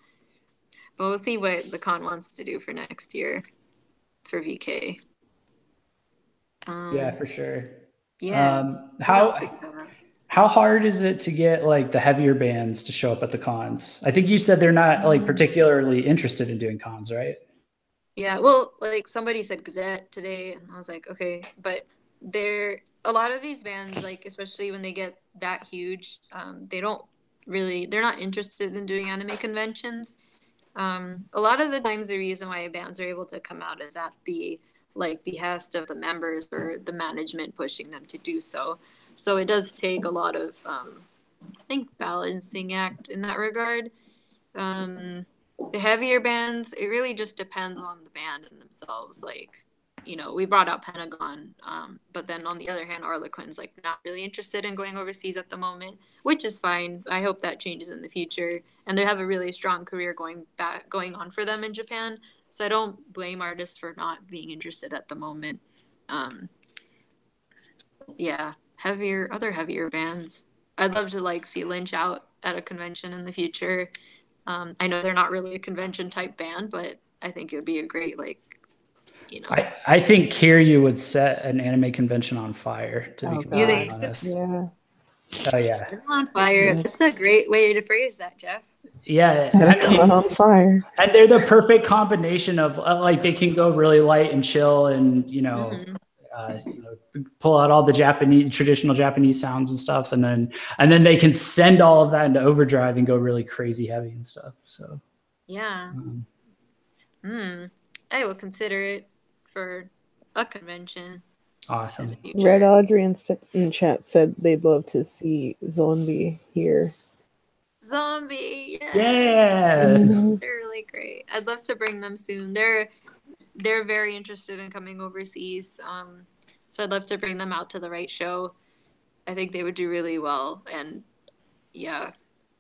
But we'll see what the con wants to do for next year for VK. yeah, for sure. Yeah. How hard is it to get like the heavier bands to show up at the cons? I think you said they're not like particularly interested in doing cons, right? Yeah, well, like somebody said Gazette today, and I was like, okay, but a lot of these bands, like especially when they get that huge, they're not interested in doing anime conventions. A lot of the times the reason why bands are able to come out is at the like behest of the members or the management pushing them to do so. So it does take a lot of I think balancing act in that regard. The heavier bands, it really just depends on the band and themselves. Like, you know, we brought out Pentagon, but then on the other hand, Arlequin's like not really interested in going overseas at the moment, which is fine. I hope that changes in the future. And they have a really strong career going on for them in Japan. So I don't blame artists for not being interested at the moment. Yeah, other heavier bands. I'd love to like see Lynch out at a convention in the future. I know they're not really a convention type band, but I think it would be a great like. You know. I think Kiryu would set an anime convention on fire, to be completely honest. Yeah. Oh yeah. Set on fire. That's a great way to phrase that, Jeff. Yeah, Set a con on fire. and they're the perfect combination of like they can go really light and chill, and pull out all the traditional Japanese sounds and stuff, and then they can send all of that into overdrive and go really crazy heavy and stuff. So yeah, I will consider it for a convention. Awesome. Red Audrey in chat said they'd love to see Zombie here. Zombie, yes. Yeah. They're really great. I'd love to bring them soon. They're very interested in coming overseas. So I'd love to bring them out to the right show. I think they would do really well. And yeah,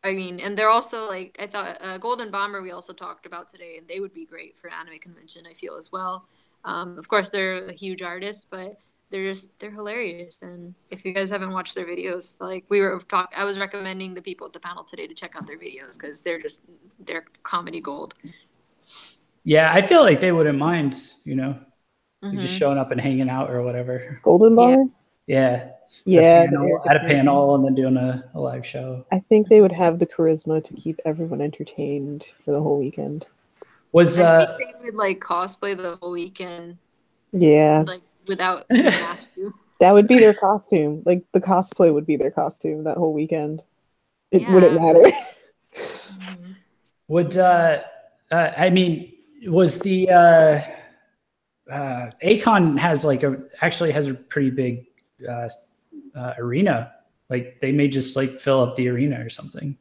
I mean, and they're also like, I thought Golden Bomber we also talked about today, and they would be great for an anime convention, I feel, as well. Of course, they're a huge artist, but they're hilarious. And if you guys haven't watched their videos, like I was recommending the people at the panel today to check out their videos because they're comedy gold. Yeah, I feel like they wouldn't mind, just showing up and hanging out or whatever. Golden Bomber? Yeah. Yeah. At a panel and then doing a live show. I think they would have the charisma to keep everyone entertained for the whole weekend. I think they would like cosplay the whole weekend. Yeah. Like without being asked to. That would be their costume. Like the cosplay would be their costume that whole weekend. It wouldn't matter. Would I mean, was the Akon has a pretty big arena. Like they may just like fill up the arena or something.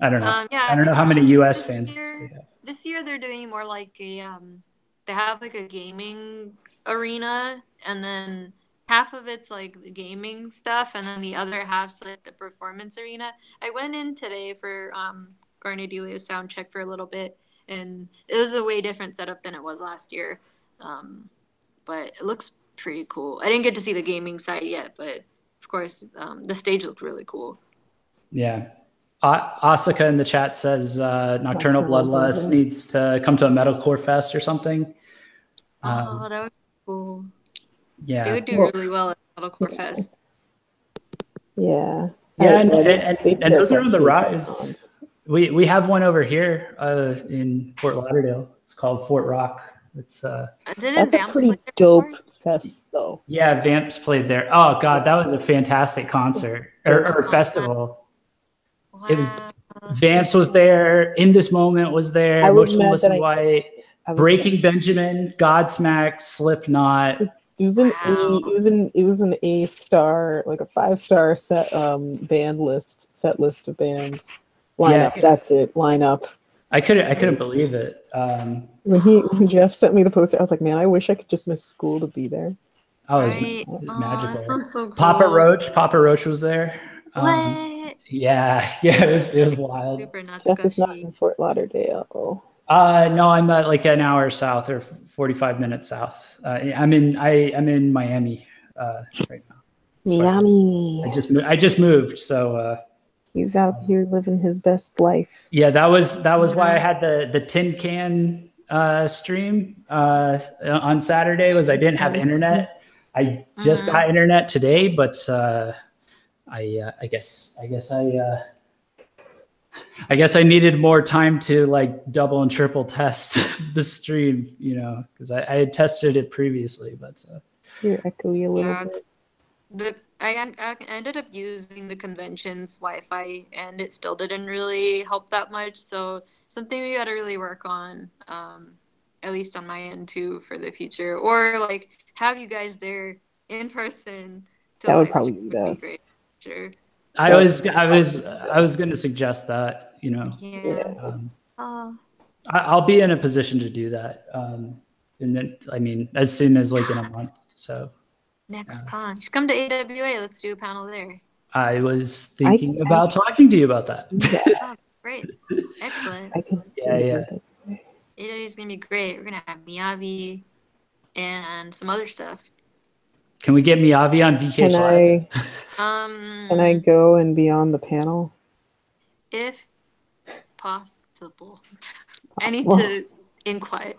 I don't know. I don't know how many US fans they have. This year they're doing more like they have like a gaming arena, and then half of it's like the gaming stuff, and then the other half's like the performance arena. I went in today for Garnadelia's sound check for a little bit, and it was a way different setup than it was last year. But it looks pretty cool. I didn't get to see the gaming side yet, but of course the stage looked really cool. Yeah. Asuka in the chat says Nocturnal Bloodlust needs to come to a metalcore fest or something. That would be cool. Yeah. They would do really well at metalcore fest. Yeah. Yeah, and those are on the rise. We have one over here in Fort Lauderdale. It's called Fort Rock. It's that's a pretty dope fest, though. Yeah, Vamps played there. Oh God, that was a fantastic concert or festival. Wow. It was Vamps was there. In This Moment was there. Motionless in White, Breaking Benjamin, Godsmack, Slipknot. It was an A-star, like a 5-star set set list of bands. Lineup. That's it. Lineup. I couldn't believe it. When Jeff sent me the poster, I was like, man, I wish I could just miss school to be there. Oh, it was magical. That sounds so cool. Papa Roach was there. What? Yeah, it was wild. Super nuts. Jeff is not in Fort Lauderdale. No, I'm like an hour south or 45 minutes south. I'm in Miami right now. Miami. I just moved, so he's out here living his best life. Yeah, that was why I had the tin can stream on Saturday. Was I didn't have internet. I just got internet today, but I guess I needed more time to like double and triple test the stream, because I had tested it previously, but you're echoey a little bit. I ended up using the convention's Wi-Fi, and it still didn't really help that much. So something we got to really work on, at least on my end too, for the future, or like have you guys there in person. That would probably be best. Great. Sure. I was going to suggest that, Yeah. I'll be in a position to do that. And then, I mean, as soon as like in a month. So next time, you should come to AWA. Let's do a panel there. I was thinking about talking to you about that. Oh, great. Excellent. Yeah. AWA is going to be great. We're going to have Miyavi and some other stuff. Can we get Miyavi on VKH Live? Can I go and be on the panel? If possible. I need to inquire.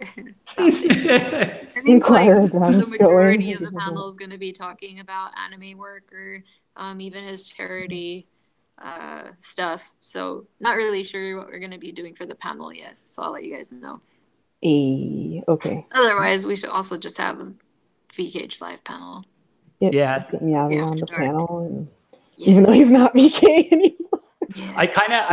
I think inquire the majority of the panel is going to be talking about anime work or even his charity stuff. So not really sure what we're going to be doing for the panel yet. So I'll let you guys know. Okay. Otherwise, we should also just have a VKH live panel. Yeah. Get Miyavi on After the dark. panel, and Yeah. even though he's not VK anymore. Yeah. I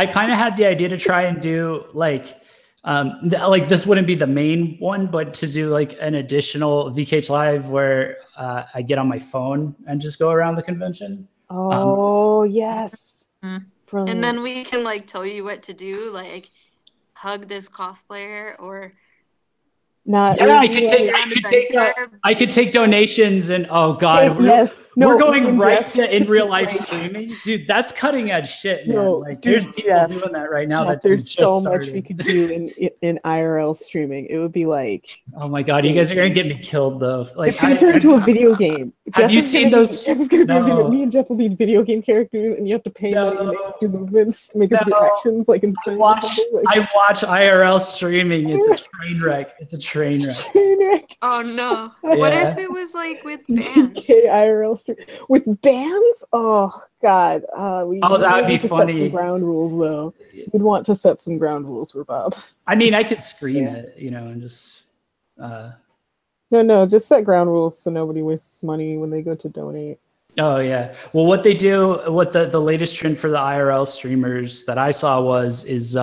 kind of had the idea to try and do like this wouldn't be the main one, but to do like an additional VKH live where I get on my phone and just go around the convention. Oh, yes. Mhm. Brilliant. And then we can like tell you what to do, like hug this cosplayer or Not Yeah, I could take donations and oh god, we're going right to in real life streaming, dude. That's cutting edge shit, man. Like there's people doing that right now. That there's just so started. much we could do in IRL streaming. It would be like, oh my god, you guys are gonna get me killed though. Like it's gonna turn into a video game. Have you seen those? Me and Jeff will be video game characters, and you have to pay money to make us do movements, make us do actions like in I watch IRL streaming. It's a train wreck. It's a train wreck. Oh no! What if it was like with bands? IRL stream with bands? Oh god! That would be funny. Set some ground rules though. We'd want to set some ground rules, Rubab. I mean, I could screen it, and just. No, just set ground rules so nobody wastes money when they go to donate. Oh yeah. Well, what they do, what the latest trend for the IRL streamers that I saw is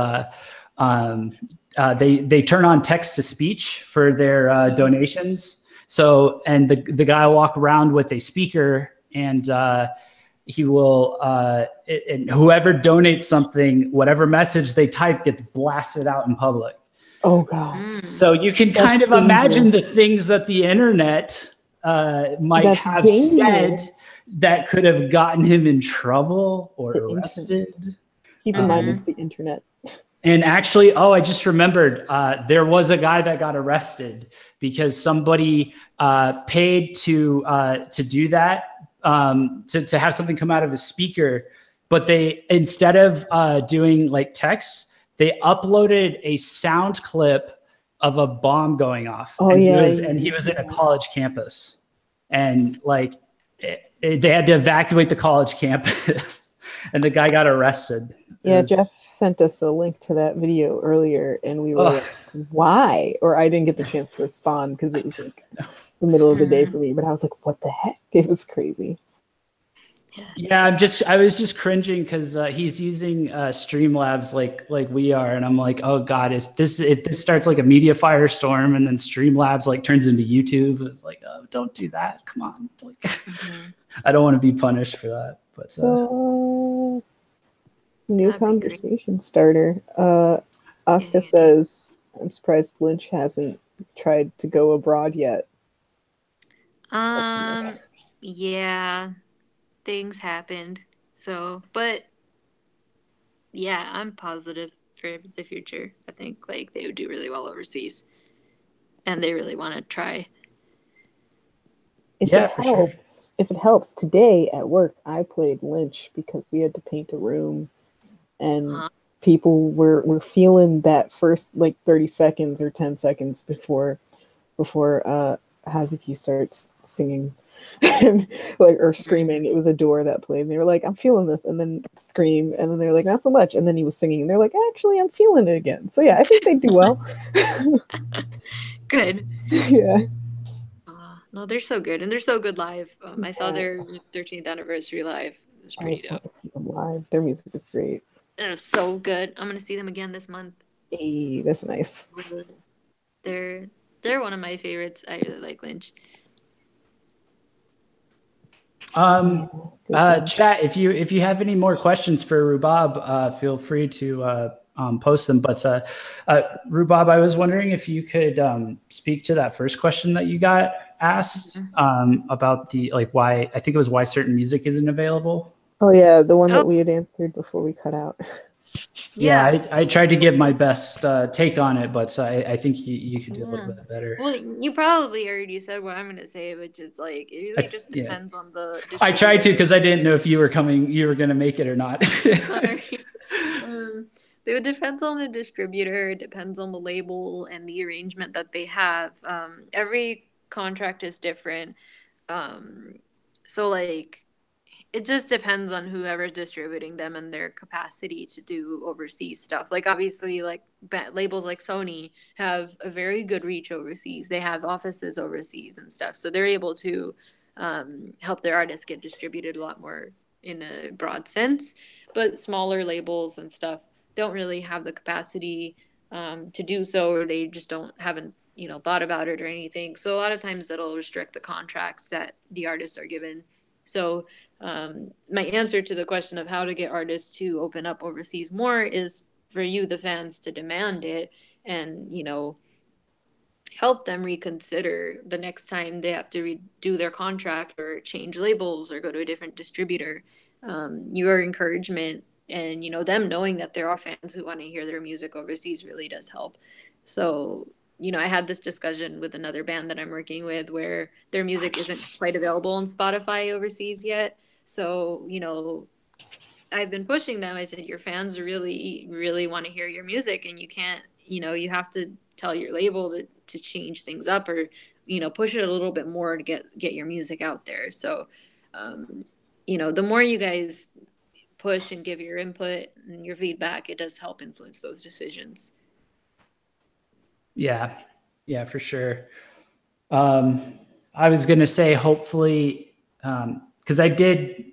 they turn on text to speech for their donations. So, and the guy will walk around with a speaker, and he will, and whoever donates something, whatever message they type gets blasted out in public. Oh God! So you can kind of imagine the things that the internet might have said that could have gotten him in trouble or arrested. Keep in mind it's the internet. And actually, I just remembered, there was a guy that got arrested because somebody paid to do that, to have something come out of his speaker, but they, instead of doing like text, they uploaded a sound clip of a bomb going off. Oh, and he was in a college campus, and like they had to evacuate the college campus, and the guy got arrested. Yeah, Jeff sent us a link to that video earlier, and we were like, why? Or I didn't get the chance to respond because it was like the middle of the day for me, but I was like, what the heck? It was crazy. Yeah, I was just cringing because he's using Streamlabs like we are, and I'm like, oh god, if this starts like a media firestorm and then Streamlabs like turns into YouTube, like, oh, don't do that, come on, like, I don't want to be punished for that. But new conversation starter. Asuka says, I'm surprised Lynch hasn't tried to go abroad yet. Yeah. Things happened. So, but yeah, I'm positive for the future. I think like they would do really well overseas. And they really want to try. If it helps, today at work I played Lynch because we had to paint a room, and people were feeling that first like 30 seconds or 10 seconds before Hazuki starts singing and like or screaming. It was a door that played, and they were like, I'm feeling this, and then scream, and then they're like, not so much, and then he was singing, and they're like, actually I'm feeling it again. So yeah, I think they do well. Good. Yeah. No, they're so good, and they're so good live. I saw their 13th anniversary live. It was pretty dope. I see them live. Their music is great. They're so good. I'm gonna see them again this month. Hey, that's nice. They're one of my favorites. I really like Lynch. Chat, if you have any more questions for Rubab, feel free to post them. But Rubab, I was wondering if you could speak to that first question that you got asked about the why, I think it was why certain music isn't available. Oh yeah, the one that we had answered before we cut out. Yeah, I tried to give my best take on it, but I think you could do a little bit better. Well, you probably already said what I'm going to say, which is like it really just depends on the. I tried to because I didn't know if you were going to make it or not. It depends on the distributor. It depends on the label and the arrangement that they have. Every contract is different. So like it just depends on whoever's distributing them and their capacity to do overseas stuff. Like obviously, like labels like Sony have a very good reach overseas. They have offices overseas and stuff, so they're able to help their artists get distributed a lot more in a broad sense. But smaller labels and stuff don't really have the capacity to do so, or they just haven't thought about it or anything. So a lot of times that'll restrict the contracts that the artists are given. So my answer to the question of how to get artists to open up overseas more is for you, the fans, to demand it and, help them reconsider the next time they have to redo their contract or change labels or go to a different distributor. Your encouragement and, them knowing that there are fans who want to hear their music overseas really does help. So I had this discussion with another band that I'm working with where their music isn't quite available on Spotify overseas yet. So, I've been pushing them. I said, your fans really, really want to hear your music, and you can't, you have to tell your label to change things up or, push it a little bit more to get your music out there. So, the more you guys push and give your input and your feedback, it does help influence those decisions. Yeah, for sure. I was going to say, hopefully, because I did,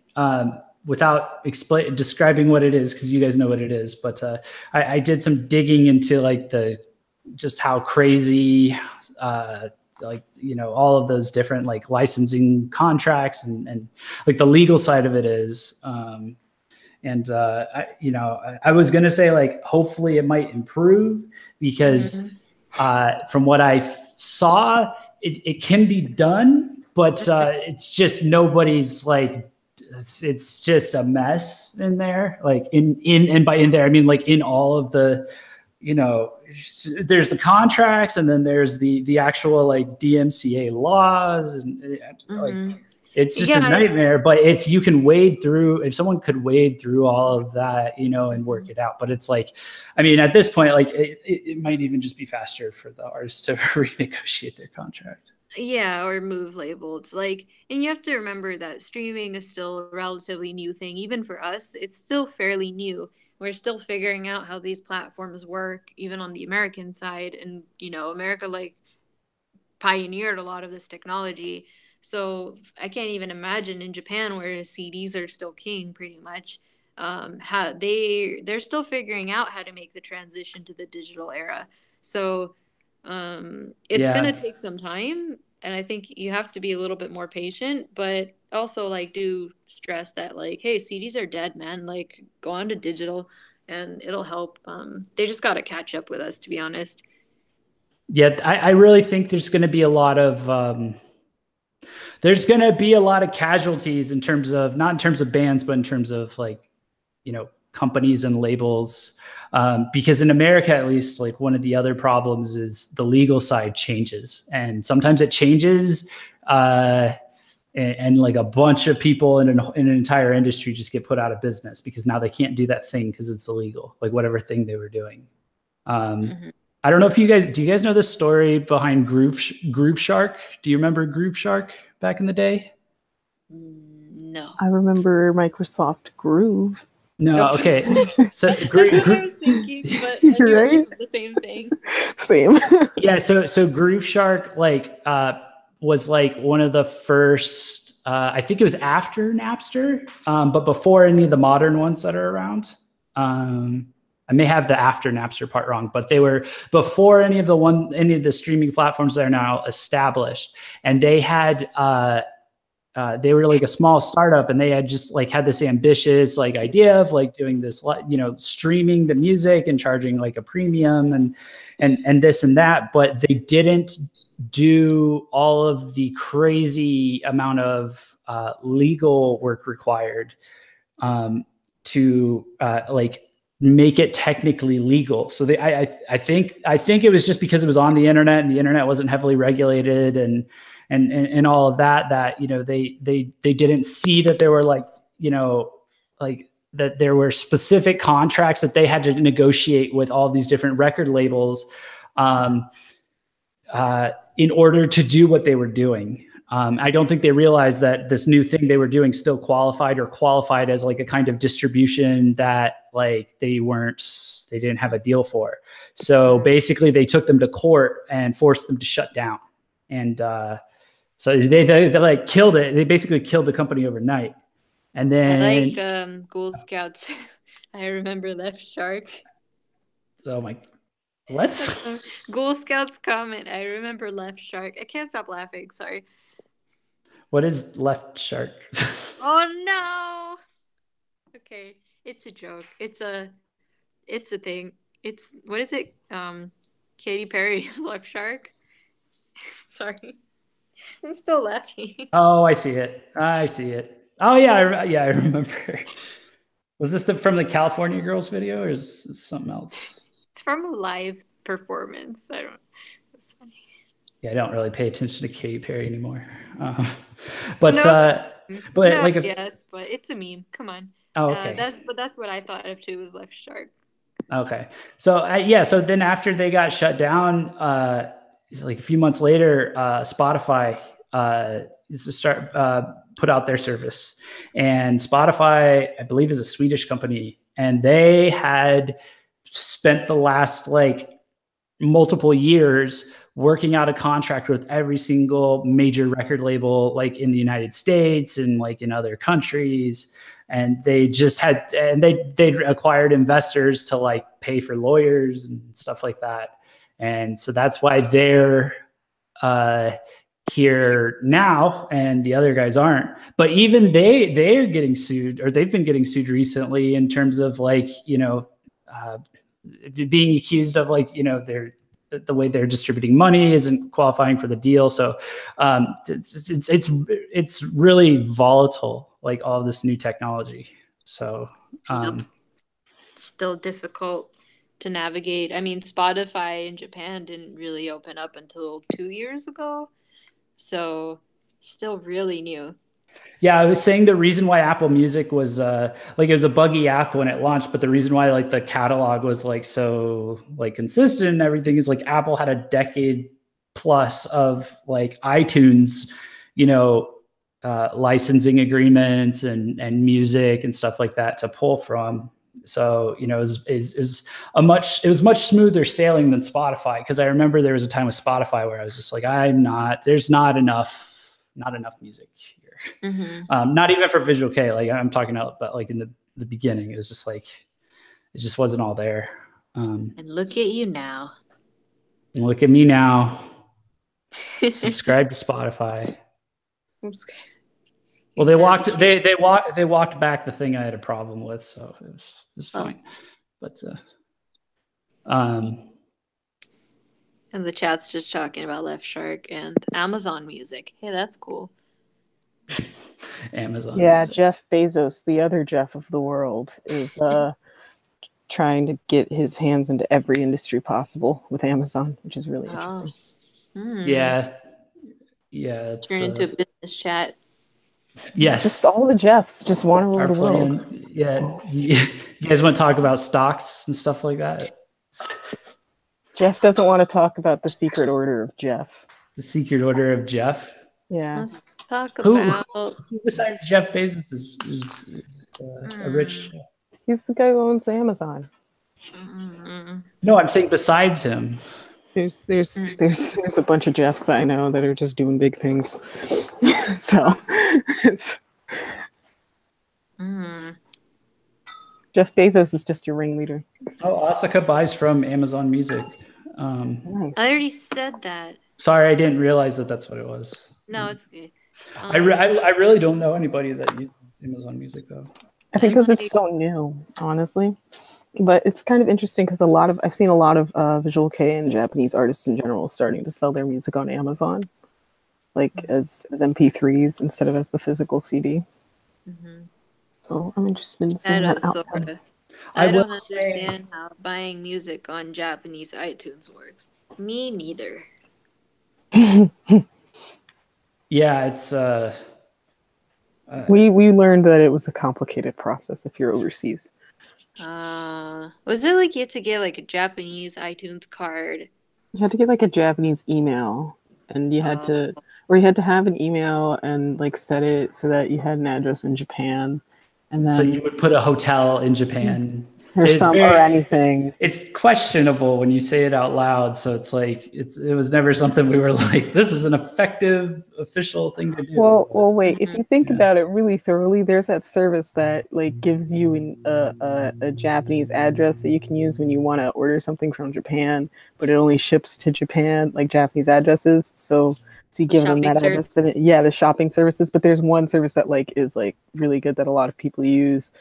without describing what it is, because you guys know what it is, but I did some digging into like just how crazy, all of those different like licensing contracts and like the legal side of it is. I was going to say, like, hopefully it might improve because from what I saw, it can be done, but it's just nobody's like, it's just a mess in there. Like by in there, I mean like in all of the, there's the contracts and then there's the actual like DMCA laws and like it's just a nightmare. But if someone could wade through all of that, and work it out. But it's like, I mean, at this point, like it might even just be faster for the artists to renegotiate their contract. Yeah, or move labels. Like, and you have to remember that streaming is still a relatively new thing. Even for us, it's still fairly new. We're still figuring out how these platforms work, even on the American side. And, America like pioneered a lot of this technology. So I can't even imagine in Japan, where CDs are still king pretty much, how they're still figuring out how to make the transition to the digital era. So it's going to take some time, and I think you have to be a little bit more patient, but also like do stress that like, hey, CDs are dead, man. Like, go on to digital and it'll help. They just got to catch up with us, to be honest. Yeah, I really think there's going to be a lot of casualties in terms of, not in terms of bands, but in terms of like, companies and labels. Because in America, at least, like one of the other problems is the legal side changes, and sometimes it changes, and like a bunch of people in an entire industry just get put out of business because now they can't do that thing because it's illegal, like whatever thing they were doing. I don't know if do you guys know the story behind Groove Shark? Do you remember Groove Shark back in the day? No. I remember Microsoft Groove. No, okay. So that's what I was thinking, but I knew it wasn't the same thing. Same. Yeah, so Groove Shark was like one of the first, I think it was after Napster, but before any of the modern ones that are around. I may have the after Napster part wrong, but they were before any of the streaming platforms that are now established. And they had they were like a small startup, and they had just like had this ambitious like idea of like doing this, streaming the music and charging like a premium and this and that, but they didn't do all of the crazy amount of legal work required to like make it technically legal. So I think it was just because it was on the internet and the internet wasn't heavily regulated and all of that they didn't see that there were that there were specific contracts that they had to negotiate with all these different record labels in order to do what they were doing. I don't think they realized that this new thing they were doing still qualified as like a kind of distribution that like they didn't have a deal for. So basically they took them to court and forced them to shut down. And so they like killed it. They basically killed the company overnight. And then I like Girl Scouts. I remember Left Shark. Oh my, what? Girl Scouts comment. I remember Left Shark. I can't stop laughing. Sorry. What is Left Shark? Oh no. Okay, it's a joke. It's a thing. It's what is it? Katy Perry's Left Shark. Sorry, I'm still laughing. Oh, I see it. Oh yeah, I remember. Was this from the California Girls video, or is this something else? It's from a live performance. I don't. It's funny. Yeah, I don't really pay attention to Katy Perry anymore. But yes, but it's a meme. Come on. Oh, okay. That's what I thought of too, was Left Shark. Okay. So so then after they got shut down, like a few months later, Spotify put out their service, and Spotify, I believe, is a Swedish company, and they had spent the last like multiple years working out a contract with every single major record label, like in the United States and like in other countries. And they just had, and they acquired investors to like pay for lawyers and stuff like that. And so that's why they're here now and the other guys aren't. But even they're getting sued, or they've been getting sued recently in terms of like, being accused of like, the way they're distributing money isn't qualifying for the deal. So it's really volatile, like all of this new technology. So it's still difficult to navigate. I mean, Spotify in Japan didn't really open up until 2 years ago. So still really new. Yeah, I was saying the reason why Apple Music was it was a buggy app when it launched, but the reason why like the catalog was like so like consistent and everything is like Apple had a decade plus of like iTunes, licensing agreements and music and stuff like that to pull from. So it was much smoother sailing than Spotify, because I remember there was a time with Spotify where I was just like, there's not enough music here. Mm-hmm. Not even for Visual Kei, like I'm talking about, but like in the beginning, it was just like it just wasn't all there. And look at you now. And look at me now. Subscribe to Spotify. Well, they walked back the thing I had a problem with, so it was fine. But and the chat's just talking about Left Shark and Amazon Music. Hey, that's cool. Amazon. Yeah, Music. Jeff Bezos, the other Jeff of the world, is trying to get his hands into every industry possible with Amazon, which is really interesting. Yeah. It's turn into a business chat. Yes. Just all the Jeffs just want to rule the world. Yeah. You guys want to talk about stocks and stuff like that? Jeff doesn't want to talk about the secret order of Jeff. The secret order of Jeff? Yeah. Let's talk about... Who besides Jeff Bezos is a rich... He's the guy who owns Amazon. No, I'm saying besides him. There's a bunch of Jeffs I know that are just doing big things. So it's Jeff Bezos is just your ringleader. Oh, Asuka buys from Amazon Music. Nice. I already said that. Sorry, I didn't realize that that's what it was. No, it's okay. I really don't know anybody that uses Amazon Music though. I think because it's so new, honestly. But it's kind of interesting because I've seen a lot of Visual Kei and Japanese artists in general starting to sell their music on Amazon, like as MP3s instead of as the physical CD. Mm-hmm. So I'm interested in seeing that out there. I don't understand how buying music on Japanese iTunes works. Me neither. Yeah, it's we learned that it was a complicated process if you're overseas. Was it like you had to get like a Japanese iTunes card? You had to get like a Japanese email, and you had to Or you had to have an email and like set it so that you had an address in Japan, and then So you would put a hotel in Japan. or anything. It's questionable when you say it out loud. So it's like it was never something we were like, this is an effective official thing to do. Well, wait. If you think about it really thoroughly, there's that service that like gives you a Japanese address that you can use when you want to order something from Japan, but it only ships to Japan, like Japanese addresses. So you give them that address. The shopping services. But there's one service that like is like really good that a lot of people use,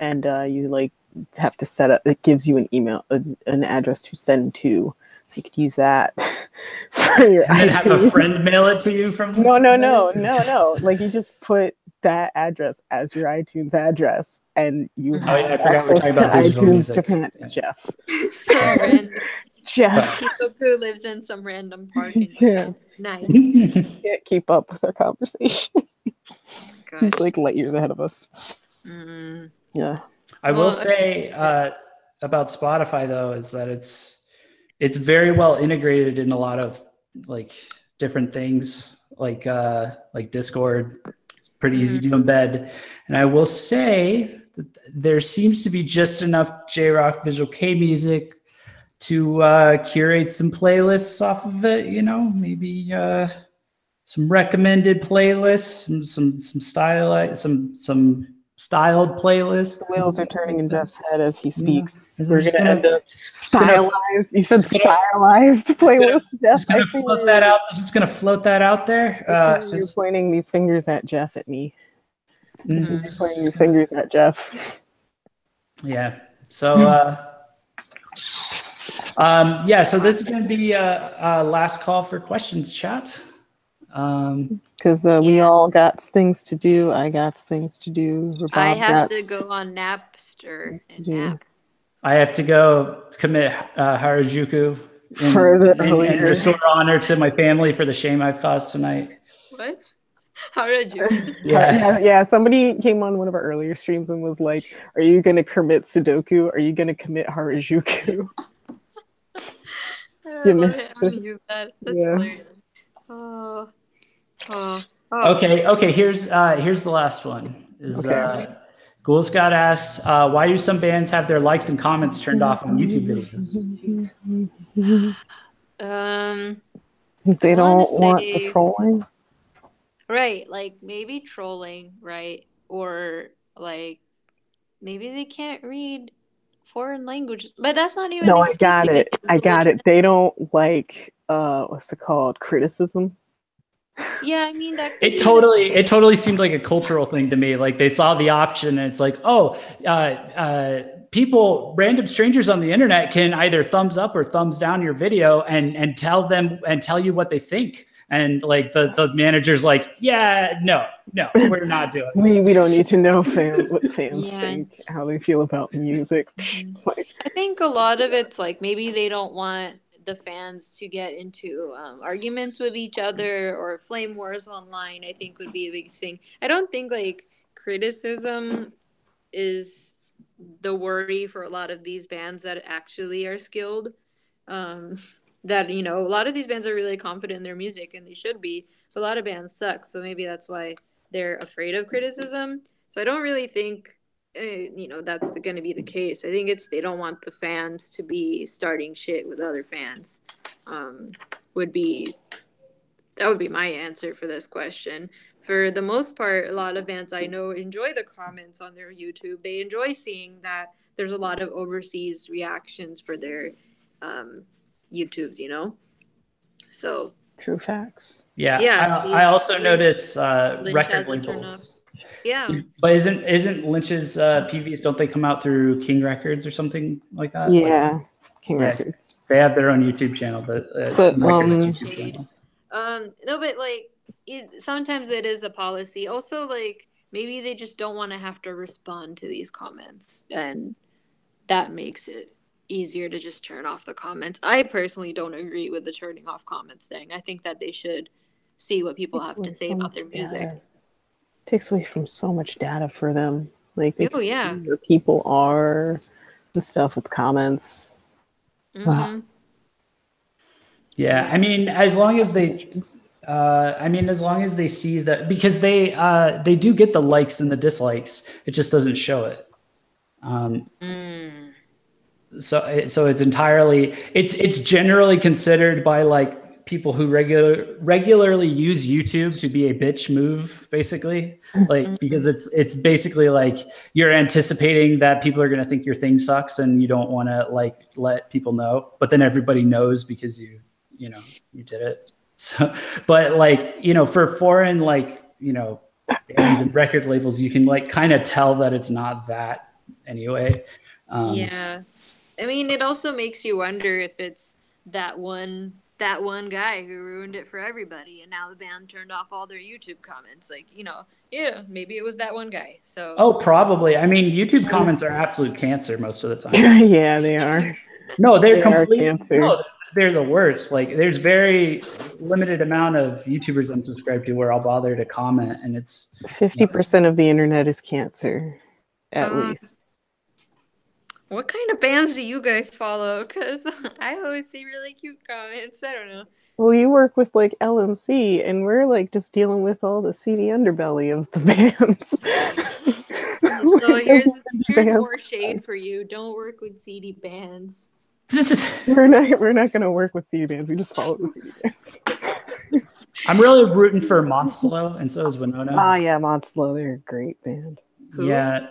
and you like have to set up. It gives you an email, an address to send to. So you could use that for your and then have a friend mail it to you from. No. Like you just put that address as your iTunes address, and you have access to iTunes music. Japan. Yeah. Jeff. So random. Jeff. Kikoku lives in some random park. Yeah. Nice. Can't keep up with our conversation. Gosh. He's like light years ahead of us. Yeah. I will say about Spotify though is that it's very well integrated in a lot of like different things like Discord. It's pretty easy to embed. And I will say that there seems to be just enough J-Rock Visual Kei music to curate some playlists off of it, you know, maybe some recommended playlists, some styled playlists. The wheels are turning in Jeff's head as he speaks. We're going to end up stylized. You said stylized playlist, Jeff. Just going to float that out. Just going to float that out there. You're pointing these fingers at Jeff at me. You're pointing these fingers at Jeff. Yeah. So, so this is going to be a last call for questions, chat. Because we all got things to do. I got things to do. Rubab I have to go on Napster and nap. I have to go commit Harajuku and restore honor to my family for the shame I've caused tonight. What? Harajuku? Yeah. Somebody came on one of our earlier streams and was like, "Are you going to commit Sudoku? Are you going to commit Harajuku?" You missed it. That's hilarious. Okay. Here's the last one. Ghoul Scott asks, why do some bands have their likes and comments turned off on YouTube videos? They don't want the trolling. Right, like maybe trolling, right? Or like maybe they can't read foreign language, but that's not even. No, I got it. They don't like what's it called? Criticism. Yeah, I mean that. It totally seemed like a cultural thing to me. Like they saw the option, and it's like, people, random strangers on the internet can either thumbs up or thumbs down your video and tell you what they think. And like the manager's like, yeah, no, we're not doing it. We don't need to know what fans think, how they feel about music. I think a lot of it's like maybe they don't want the fans to get into arguments with each other or flame wars online. I think would be a big thing. I don't think like criticism is the worry for a lot of these bands that actually are skilled. That, you know, a lot of these bands are really confident in their music, and they should be. So a lot of bands suck. So maybe that's why they're afraid of criticism. So I don't really think, that's going to be the case. I think they don't want the fans to be starting shit with other fans. That would be my answer for this question. For the most part, a lot of bands I know enjoy the comments on their YouTube. They enjoy seeing that there's a lot of overseas reactions for their YouTubes, you know? So true facts. Yeah. I also notice record labels. Yeah. But isn't Lynch's PVs, don't they come out through King Records or something like that? Yeah, King Records. They have their own YouTube channel, but YouTube channel. No, but like sometimes it is a policy. Also, like maybe they just don't want to have to respond to these comments, and that makes it easier to just turn off the comments. I personally don't agree with the turning off comments thing. I think that they should see what people have to say about their music. Takes away from so much data for them. Like they can see where people are and stuff with comments. Mm-hmm. Yeah, I mean, as long as they I mean, as long as they see that, because they do get the likes and the dislikes, it just doesn't show it. So it's entirely, it's generally considered by like people who regularly use YouTube to be a bitch move, basically, like because it's basically like you're anticipating that people are going to think your thing sucks and you don't want to like let people know, but then everybody knows because you did it. So, but like, for foreign, like, bands and record labels, you can like kind of tell that it's not that anyway. Yeah. I mean, it also makes you wonder if it's that one guy who ruined it for everybody, and now the band turned off all their YouTube comments. Like, yeah, maybe it was that one guy. So. Oh, probably. I mean, YouTube comments are absolute cancer most of the time. Yeah, they are. No, they're complete cancer. No, they're the worst. Like, there's very limited amount of YouTubers I'm subscribed to where I'll bother to comment, and it's 50% of the internet is cancer, at least. What kind of bands do you guys follow? Because I always see really cute comments. I don't know. Well, you work with like LMC, and we're like just dealing with all the seedy underbelly of the bands. So here's more shade for you. Don't work with seedy bands. We're not gonna work with seedy bands. We just follow the seedy bands. I'm really rooting for Monstlo, and so is Winona. Yeah, Monstlo. They're a great band. Yeah.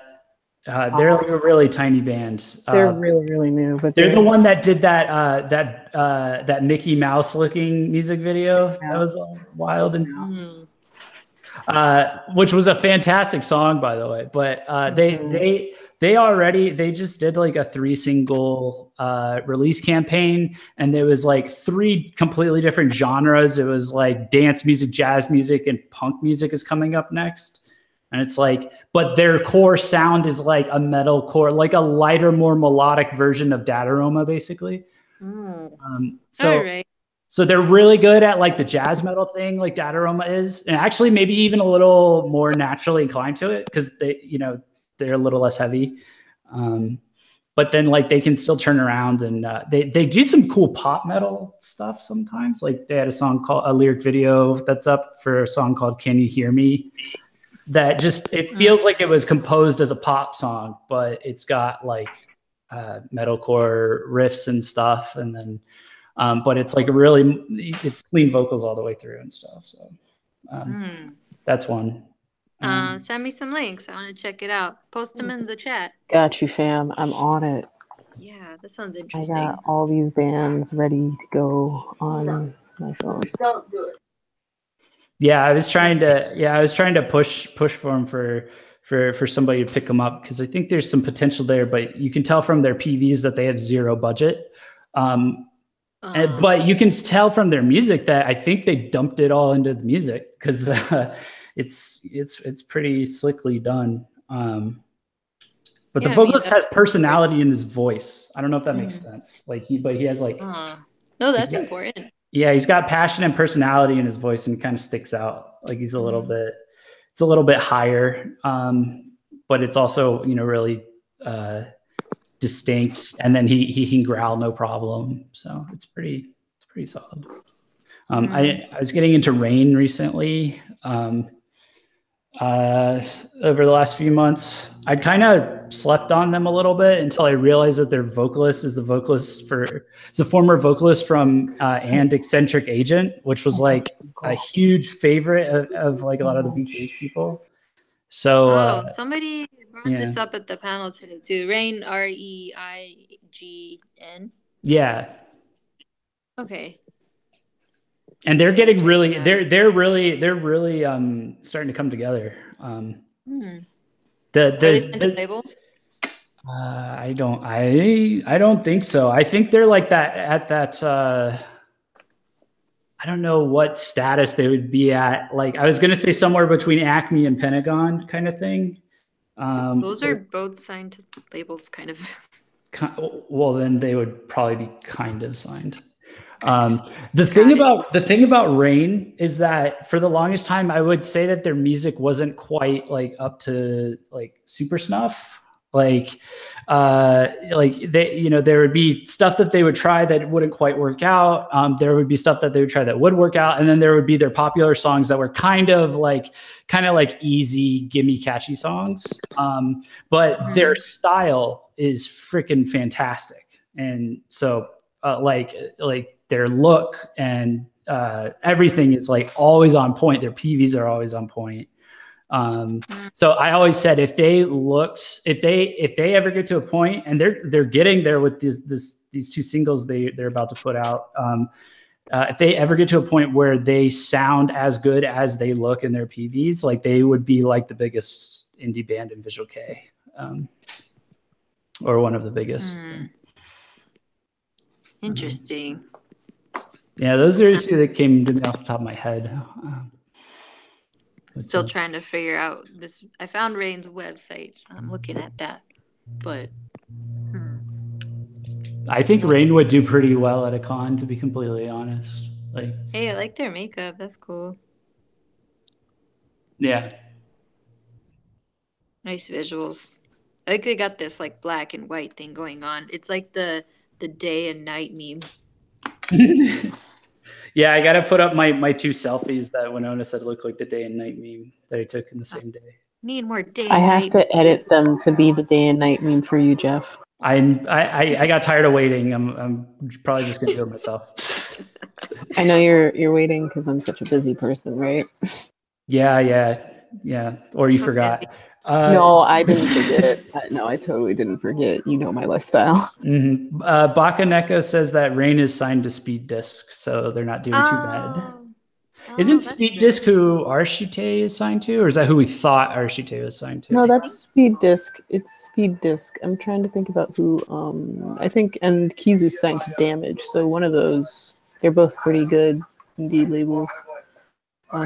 They're like a really tiny band. They're really new, but they're the one that did that Mickey Mouse looking music video. Yeah. That was wild and which was a fantastic song, by the way. But they just did like a 3-single release campaign, and there was like 3 completely different genres. It was like dance music, jazz music, and punk music is coming up next. And it's like, but their core sound is like a metal core, like a lighter, more melodic version of Dataroma, basically. So they're really good at like the jazz metal thing, like Dataroma is, and actually maybe even a little more naturally inclined to it because they're a little less heavy. But then like they can still turn around and they do some cool pop metal stuff sometimes. Like they had a lyric video that's up for a song called "Can You Hear Me?" That just, it feels like it was composed as a pop song, but it's got like metalcore riffs and stuff. And then, but it's like it's clean vocals all the way through and stuff. So that's one. Send me some links. I want to check it out. Post them in the chat. Got you, fam. I'm on it. Yeah, that sounds interesting. I got all these bands ready to go on my phone. Don't do it. Yeah, I was trying to push for them for somebody to pick them up because I think there's some potential there, but you can tell from their PVs that they have zero budget. But you can tell from their music that I think they dumped it all into the music because it's pretty slickly done. But the vocalist has personality in his voice. I don't know if that makes sense. Like he has like no, that's important. Yeah, he's got passion and personality in his voice and kind of sticks out. Like he's a little bit higher, but it's also, really distinct. And then he can growl no problem. So it's pretty solid. I was getting into Rain recently. Over the last few months, I'd kind of slept on them a little bit until I realized that their vocalist is a former vocalist from And Eccentric Agent, which was like a huge favorite of like a lot of the VKH people. So somebody brought this up at the panel today too. Rain, REIGN. Yeah. Okay. And they're getting really, they're really starting to come together. The label? I don't think so. I think they're like that at that. I don't know what status they would be at. Like I was gonna say somewhere between Acme and Pentagon kind of thing. Those are both signed to labels, kind of. Well, then they would probably be kind of signed. The thing about Rain is that for the longest time, I would say that their music wasn't quite like up to like super snuff. Like they, there would be stuff that they would try that wouldn't quite work out. There would be stuff that they would try that would work out, and then there would be their popular songs that were kind of like easy, gimme catchy songs. But their style is freaking fantastic, and so like their look and everything is like always on point. Their PVs are always on point. So I always said if they ever get to a point, and they're getting there with these two singles they're about to put out, if they ever get to a point where they sound as good as they look in their PVs, like they would be like the biggest indie band in Visual Kei, or one of the biggest. Interesting. Yeah, those are two that came to me off the top of my head. Still trying to figure out this. I found Rain's website. I'm looking at that, but I think Rain would do pretty well at a con, to be completely honest. Like, hey, I like their makeup. That's cool. Yeah. Nice visuals. I think they got this like black and white thing going on. It's like the day and night meme. Yeah, I got to put up my two selfies that Winona said look like the day and night meme that I took in the same day. Need more day. I have to edit them to be the day and night meme for you, Jeff. I got tired of waiting. I'm probably just gonna do it myself. I know you're waiting because I'm such a busy person, right? Yeah. Or you forgot. No, I didn't forget. No, I totally didn't forget. You know my lifestyle. Mm-hmm. Bakaneko says that Rain is signed to Speed Disc, so they're not doing too bad. Isn't Speed Disc who Arshite is signed to, or is that who we thought Arshite was signed to? No, that's Speed Disc. It's Speed Disc. I'm trying to think about who. I think, and Kizu's signed to Damage. So one of those. They're both pretty good indie labels.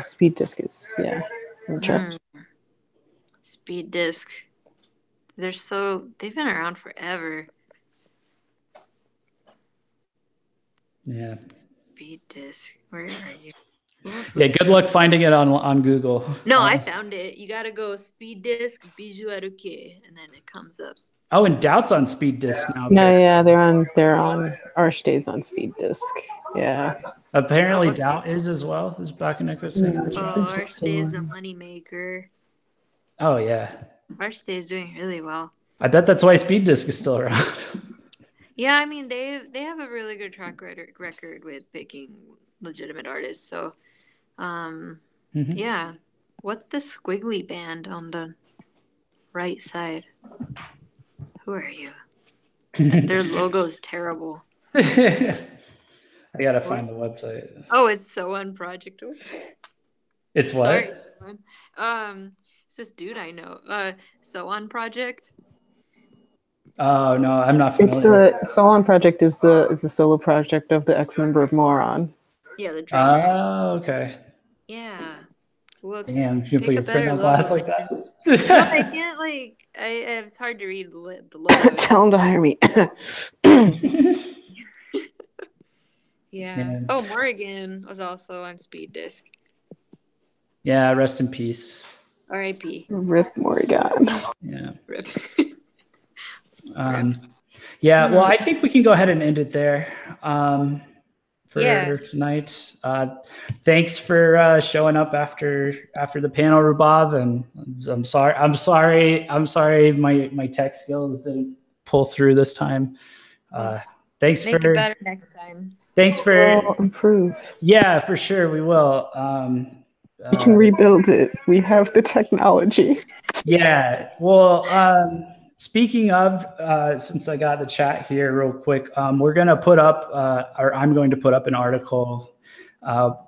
Speed Disc is, yeah. I'm checked. Speed Disc. They've been around forever. Yeah. Speed Disc. Where are you? Yeah, good luck finding it on Google. No, I found it. You gotta go Speed Disc Bijou Aruke, and then it comes up. Oh, and Doubt's on Speed Disc now. No, yeah, they're on Arshite's on Speed Disc. Yeah. Apparently Doubt is as well, as Bakaneko saying. Arshite is the moneymaker. Oh yeah. Arshite is doing really well. I bet that's why Speed Disc is still around. Yeah, I mean they have a really good track record with picking legitimate artists. So, yeah. What's the squiggly band on the right side? Who are you? Their logo is terrible. I gotta find the website. Oh, it's So-On Project. It's what? Sorry, So-On. It's this dude I know. So-On Project. Oh no, I'm not familiar. It's the So-On Project is the solo project of the ex-member of Moron. Yeah, the drummer. Oh, okay. Yeah. Whoops. Damn, you can put your finger on glass like that. No, I can't. It's hard to read the logo. Tell him to hire me. Yeah. Man. Oh, Morrigan was also on Speed Disc. Yeah, rest in peace. R.I.P. Rip Morrigan. Yeah. Rip. Yeah, well, I think we can go ahead and end it there for tonight. Thanks for showing up after the panel, Rubab, and I'm sorry my tech skills didn't pull through this time. Thanks Make it better next time. Thanks for We'll improve. Yeah, for sure we will. We can rebuild it. We have the technology. Yeah. Well, speaking of, since I got the chat here real quick, we're going to put up, or I'm going to put up an article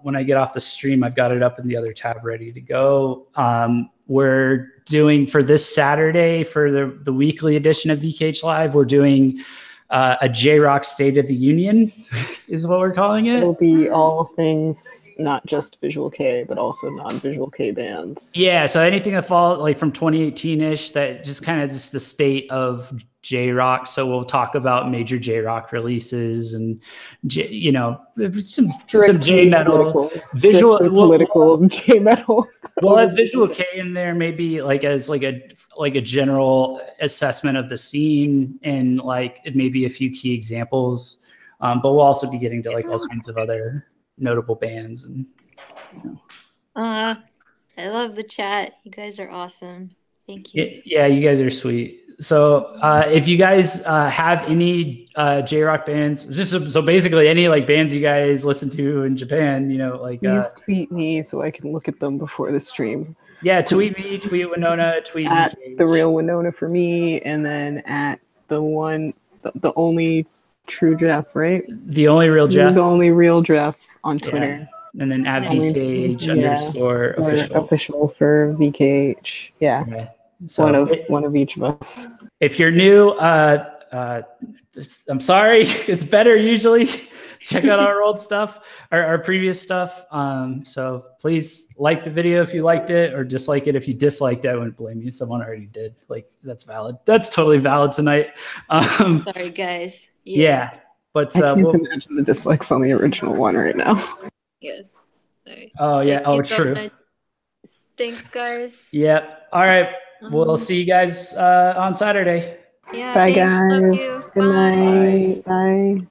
when I get off the stream. I've got it up in the other tab ready to go. We're doing for this Saturday for the weekly edition of VKH Live, we're doing a J-Rock State of the Union is what we're calling it. It'll be all things, not just Visual Kei, but also non-Visual Kei bands. Yeah, so anything that fall like from 2018-ish, that just kind of just the state of J-rock. So we'll talk about major J-rock releases and some J metal, visual political J metal. We'll have Visual Kei in there, maybe like as like a general assessment of the scene and like maybe a few key examples. But we'll also be getting to like all kinds of other notable bands and. I love the chat. You guys are awesome. Thank you. Yeah, you guys are sweet. So if you guys have any J-rock bands, so basically any like bands you guys listen to in Japan, please tweet me so I can look at them before the stream. Yeah, tweet me, tweet Winona, tweet at VKH. The Real Winona for me, and then at the only true Jeff, right? The only real Jeff. The only real Jeff on Twitter. Yeah. And then at VKH underscore official for VKH. Yeah. Okay. So one of each of us. If you're new, I'm sorry. It's better usually. Check out our old stuff, our previous stuff. So please like the video if you liked it, or dislike it if you disliked it. I wouldn't blame you. Someone already did. Like, that's valid. That's totally valid tonight. Sorry, guys. Yeah. But I can't imagine the dislikes on the original one right now. Yes. Sorry. Oh yeah. True. Thanks, guys. Yep. All right. We'll see you guys on Saturday. Yeah. Bye, thanks. guys. Good night. Bye.